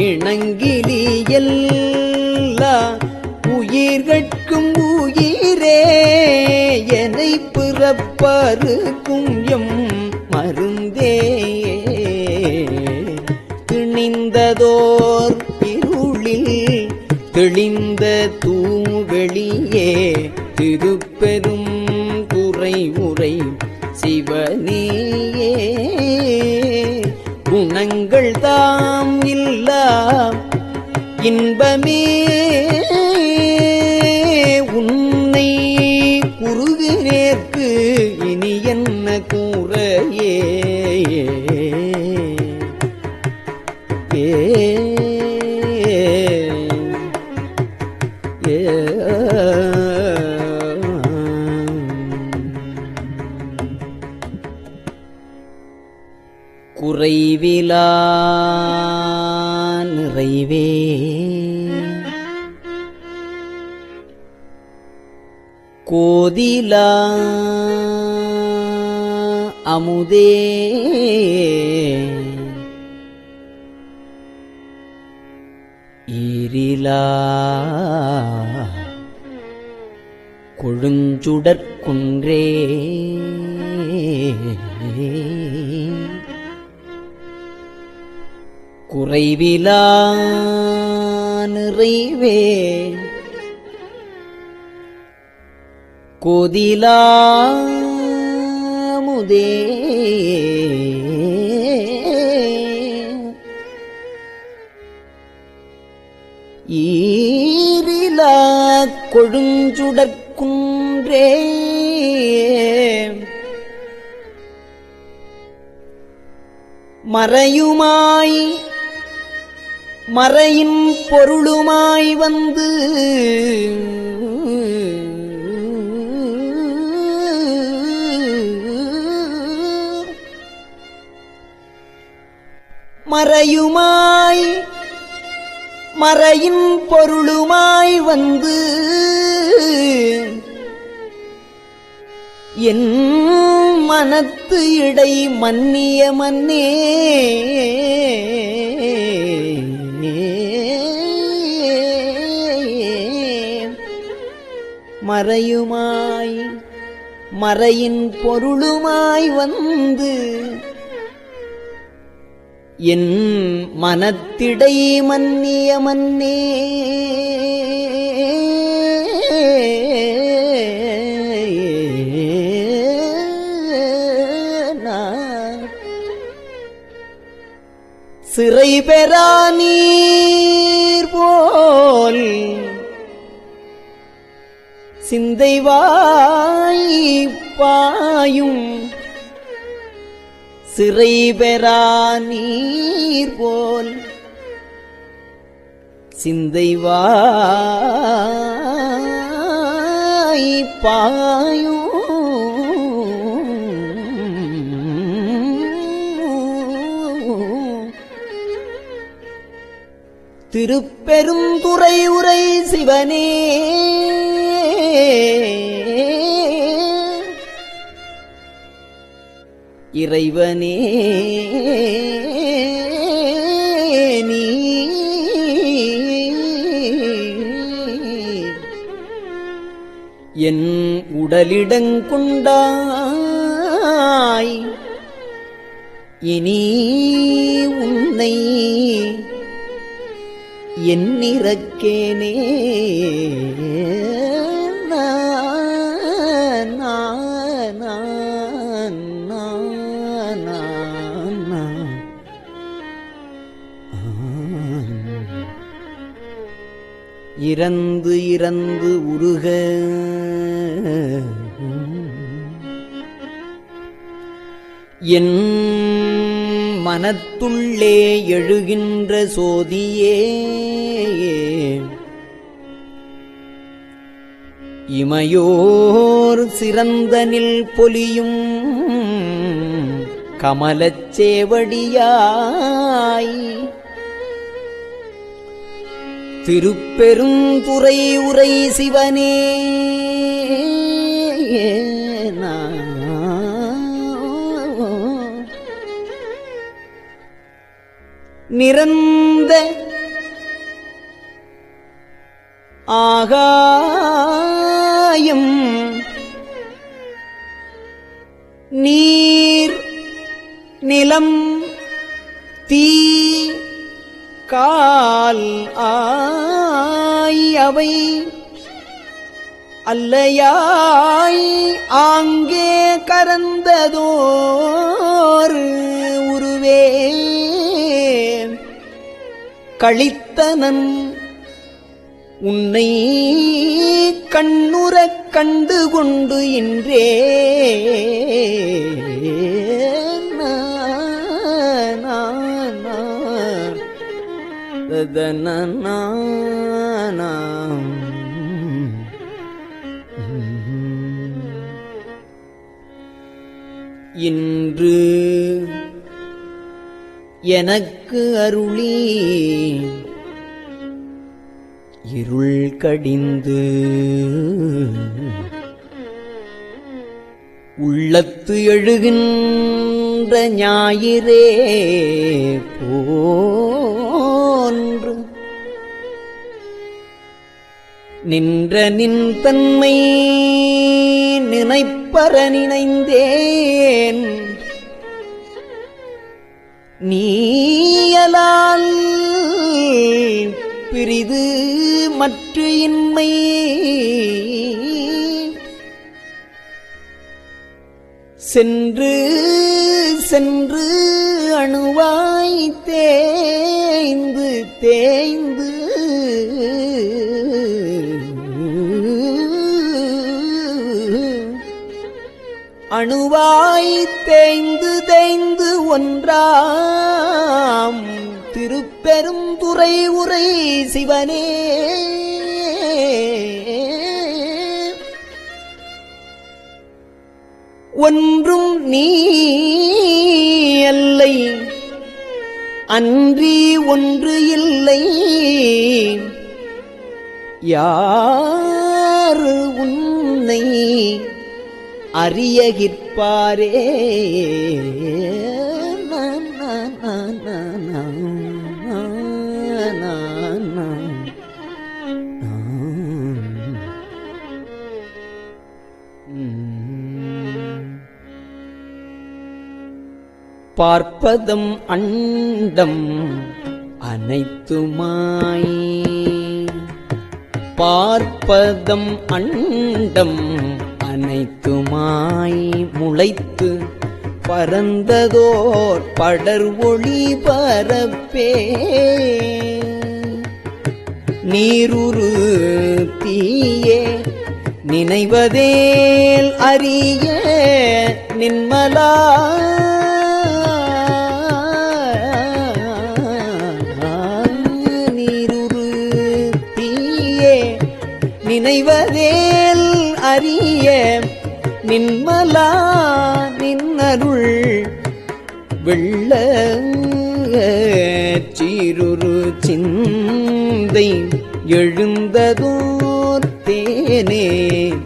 இணங்கிலி எல்லா உயிர்கட்கும் உயிரே என்னை பிறப்பருக்கும் எம் மருந்தே திணிந்ததோர் இருளில் தெளிந்த தூவெளியே திருப்பெரும் துறை உரை சிவனேயே குணங்கள் தாம் இல்லா இன்பமே உன்னை குறுகினேற்கு இனி என்ன கூறையே குறைவிலா நிறைவே கோதிலா அமுதே ஈரிலா கொழுஞ்சுடற்குன்றே குறைவிலா நிறைவே கோதிலா முதே ஈரிலா கொழுஞ்சுடற்குன்றே மறையுமாய் மறையின் பொருளுமாய் வந்து மறையுமாய் மறையின் பொருளுமாய் வந்து என் மனத்து இடை மன்னிய மன்னே மறையுமாய் மறையின் பொருளுமாய் வந்து என் மனத்திடை மன்னிய மன்னே சிறை பெறா நீர் போல் சிந்தைவாய் பாயும் சிறை பெறா நீர் போல் சிந்தைவாய் பாயும் திருப்பெருந்துறை உரை சிவனே இறைவனே நீ என் உடலிடங்கொண்டாய் இனி உன்னை என்னிறக்கேனே இறந்து இறந்து உருக என் மனத்துள்ளே எழுகின்ற சோதியே இமையோர் சிறந்தனில் பொலியும் கமலச் சேவடியாய் திருப்பெருந்துறை உரை சிவனே நிறந்த ஆகாயம் நீர் நிலம் தீ கால் அவை அல்லையாய் ஆங்கே கரந்ததோர் உருவே களித்தனன் உன்னை கண்ணுறக் கண்டு கொண்டு இன்றே இன்று எனக்கு அருளி இருள் கடிந்து உள்ளத்து எழுகின்ற ஞாயிறே போன்று நின்ற நின் தன்மை நினைப்பற நினைந்தேன் நீயலால் பிரிது மற்ற இன்மை சென்று சென்று அணுவாய் தேய்ந்து தேய்ந்து அணுவாய் தேய்ந்து தேய்ந்து ஒன்றாம் திருப்பெருந்துறை உரை சிவனே ஒன்றும் நீ அல்லை அன்றி ஒன்று இல்லை யாரு உன்னை அறியகிற்பாரே பார்ப்பதம் அண்டம் அனைத்துமாய் பார்ப்பதம் அண்டம் அனைத்துமாய் முளைத்து பரந்ததோர் படர் ஒளி பரப்பே நீருரு தீயே நினைவதேல் அறிய நின்மலா நீருரு தீயே நினைவதேல் அறிய நின்மலா நின்னருள் வெள்ள சீருரு சிந்தை எழுந்ததோர் தேனே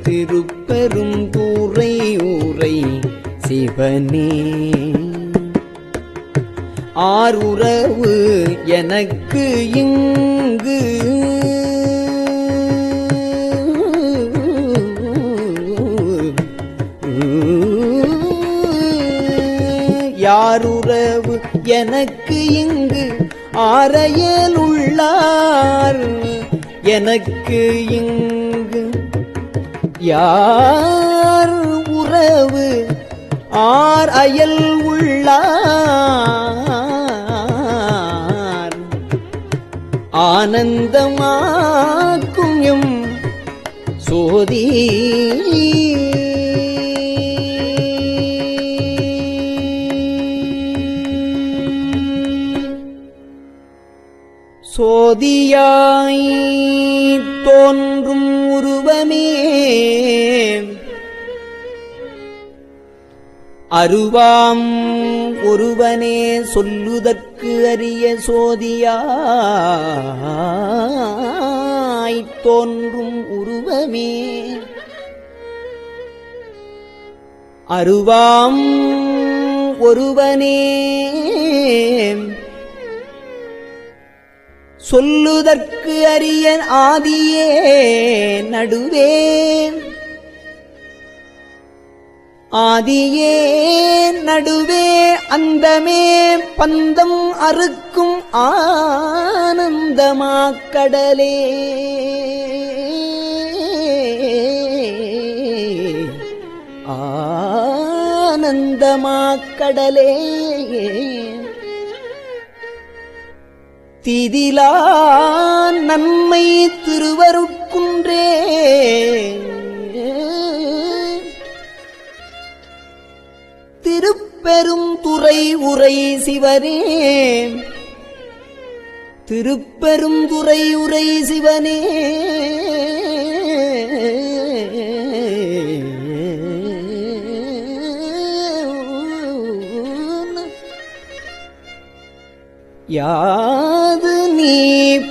திருப்பெரும் கூரை ஊரை சிவனே ஆருறவு எனக்கு இங்கு எனக்கு இங்கு ஆரையல் உள்ளார் எனக்கு இங்கு யார் உறவு ஆர் அயல் உள்ளார் ஆனந்தமாக்கும் எம் சோதி சோதியாய் தோன்றும் உருவமே அருவாம் ஒருவனே சொல்லுதற்கு அரிய சோதியாய் தோன்றும் உருவமே அருவாம் ஒருவனே சொல்லுதற்கு அரிய ஆதியே நடுவே ஆதியே நடுவே அந்தமே பந்தம் அறுக்கும் ஆனந்தமாக்கடலே ஆனந்தமாக்கடலே திதிலா நன்மை திருவருட்குன்றே திருப்பெரும் துறை உரை சிவனே திருப்பெரும் துறை உரை சிவனே யாது நீ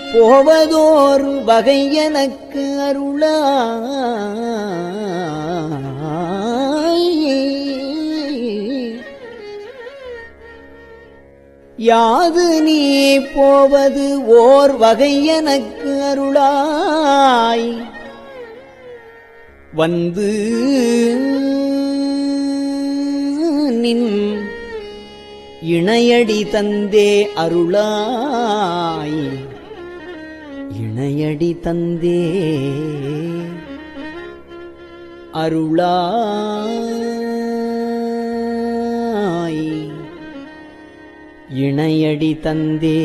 போவதோர் வகை எனக்கு அருளாய் யாது நீ போவது ஓர் வகை எனக்கு அருளாய் வந்து நின் இணையடி தந்தே அருளாய் இணையடி தந்தே அருளாய் இணையடி தந்தே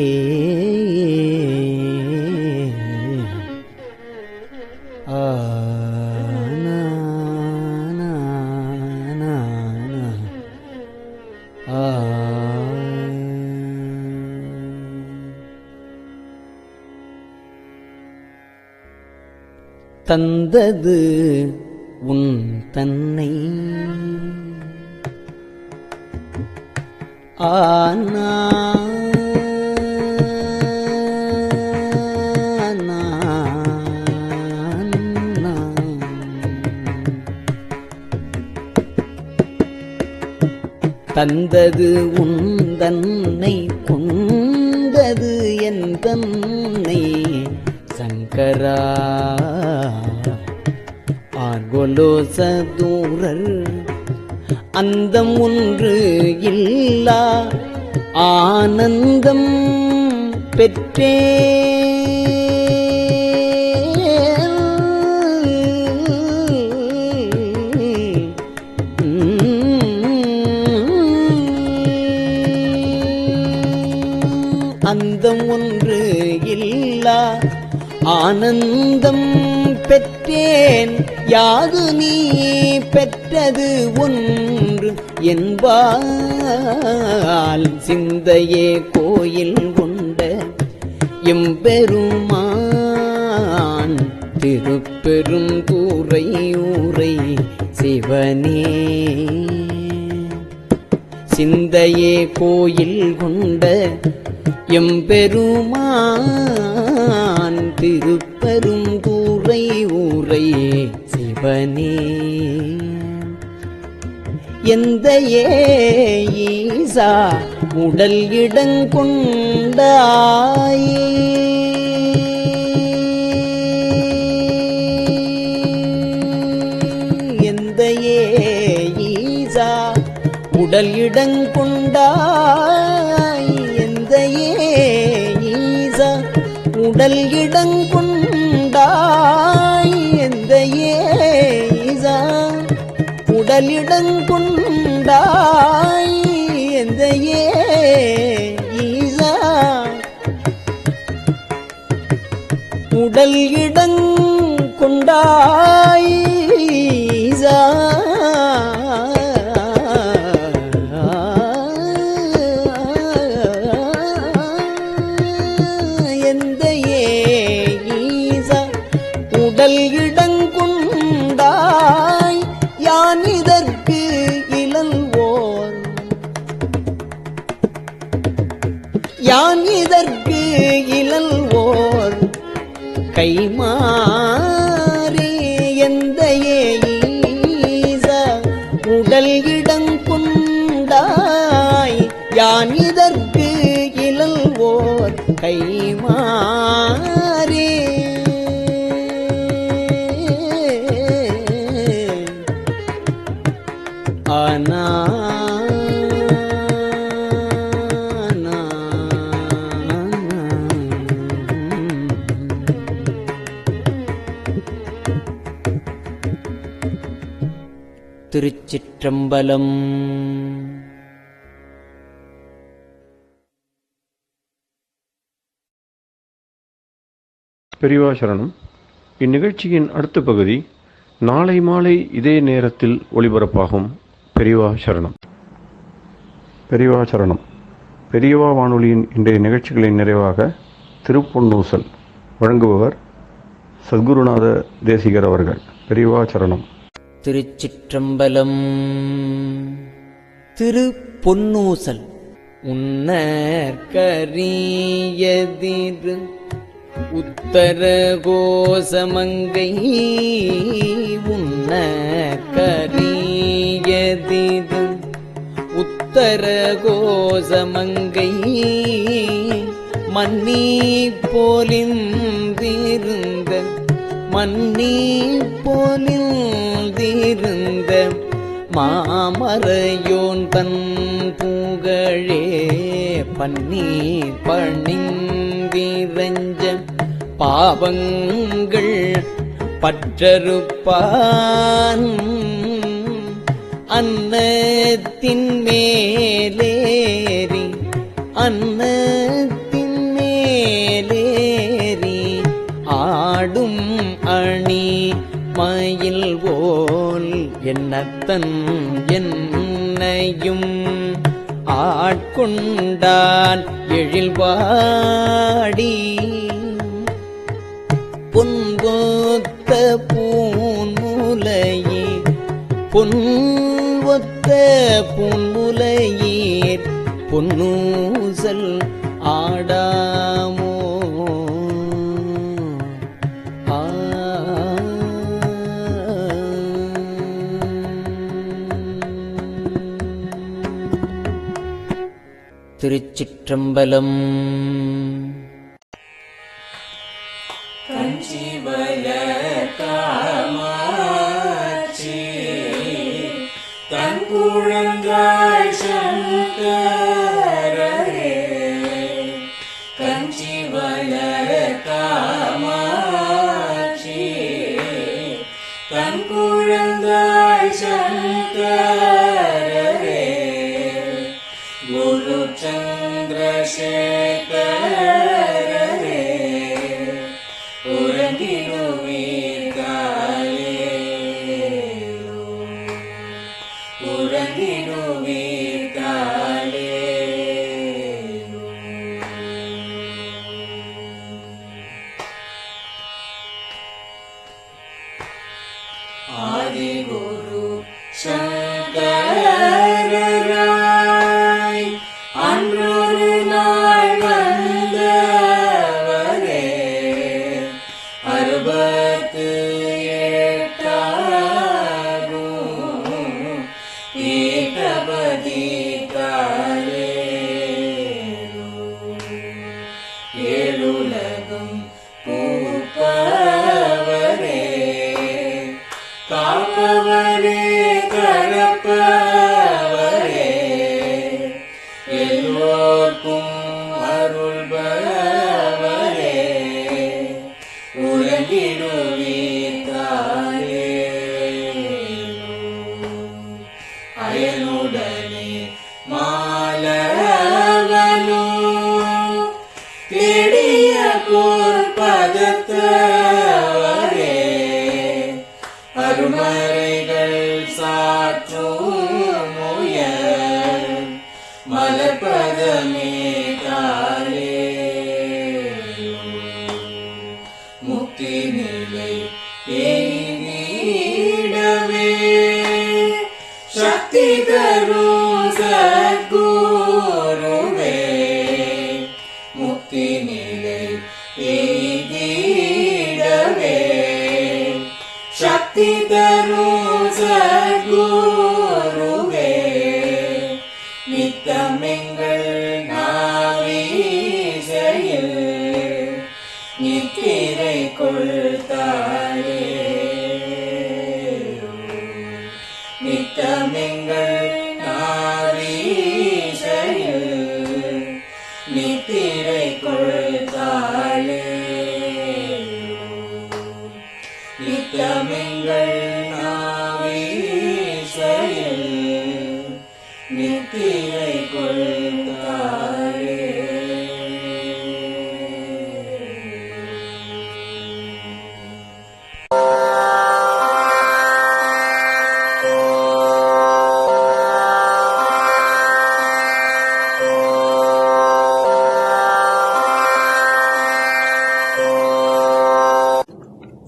தந்தது உன் தன்னை ஆனா தந்தது உன் தன்னை கொண்டது என் தன்னை சங்கரா ஆர்கொலோ சதூரர் அந்தம் ஒன்று இல்லா ஆனந்தம் பெற்றே அந்தம் ஒன்று இல்லா ஆனந்தம் பெற்றேன் யாது நீ பெற்றது ஒன்று என்பால் சிந்தையே கோயில் கொண்ட எம்பெருமான் திருப்பெரும் கூரை ஊரை சிவனே சிந்தையே கோயில் கொண்ட எம்பெருமான் திருப்பெரும் கூரை ஊரை சிவனே எந்த ஈசா உடல் இடங்கொண்டாய் எந்த ஈசா உடல் இடங்கொண்டாய் உடலிடங்கொண்டாய் எந்த ஏசா உடலிடங்கொண்டாய் எந்த ஏசா உடல் இடங்கொண்டாய் ஈசா எந்த ஈசா உடல் இடங்கொண்டாய் யான் இதற்கு இழல்வோர் யான் இதற்கு இழல்வோர் கைமாறி எந்த ஈசா உடல் இடங்கொண்டாய் யான் இதற்கு இழல்வோர் கைமாறி ஆனா திருச்சிற்றம்பலம். பெரியவா சரணம். இந்நிகழ்ச்சியின் அடுத்த பகுதி நாளை மாலை இதே நேரத்தில் ஒளிபரப்பாகும். பெரியவா சரணம். பெரியவா சரணம். பெரியவா வானொலியின் இன்றைய நிகழ்ச்சிகளின் நிறைவாக திருப்பொன்னூசல் வழங்குபவர் சத்குருநாத தேசிகர் அவர்கள். பெரியவா சரணம். திருச்சிற்றம்பலம். திருப்பொன்னூசல். உன்னற்கரியதிரு உத்தர கோசமங்கை உன்னற்கரியதிரு உத்தர கோசமங்கை மன்னி போலிந்திருந்த மன்னி போலிந்திருந்த மாமரையோன் தன் புகழே பன்னி பணிந்திரஞ்ச பாவங்கள் பற்றறுப்பான் அன்னத்தின் மேலேறி அன்னத்தின் மேலேறி ஆடும் அணி மயில் போல் என்னத்தன் என்னையும் ஆட்கொண்டான் எழில்வாடி பொன்பொத்த பூன்முலையே பொன்வொத்த பூன்முலையீர் பொன்னூசல் ஆடாமோ திருச்சிற்றம்பலம். கஞ்சிவல காமாட்சி தன் குழந்தாய் சங்கரரே கஞ்சிவல காமாட்சி தன் குழந்தாய் சங்கரரே குரு சந்திரசேகரரே ஆதிகுரு சங்கரராய் அன்றொரு நாள் வந்தவரே அறுபத்து எட்டாகும் பீட்டபதி காலே ஏழுலகும் பூப்பவரே காப்பவர் விடுவித்தாரே அயனுடனே மாலவனோ தேடிய பொற்பதத்தவரே அருமறைகள் சாற்றும் முயல் மலர்பதமே தாரே முக்தி நிலை எய்திடவே சக்தி தரும் சத்குருவே முக்தி நிலை எய்திடவே சக்தி தரும் சத்குருவே நித்தமெங்கள் நாவீசையில் நித்திரை கொள்தாயே நித்தமெங்கள் நாவீசையில் நித்திரை கொள்தாளே நித்தமெங்கள் நாவீசையில் நித்திரை கொள்தாளே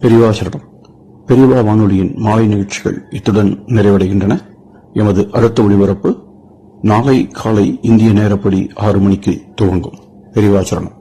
பெரியவா சரணம். பெரியவா வானொலியின் மாலை நிகழ்ச்சிகள் இத்துடன் நிறைவடைகின்றன. எமது அடுத்த ஒளிபரப்பு நாளை காலை இந்திய நேரப்படி 6 மணிக்கு துவங்கும். பெரியவா சரணம்.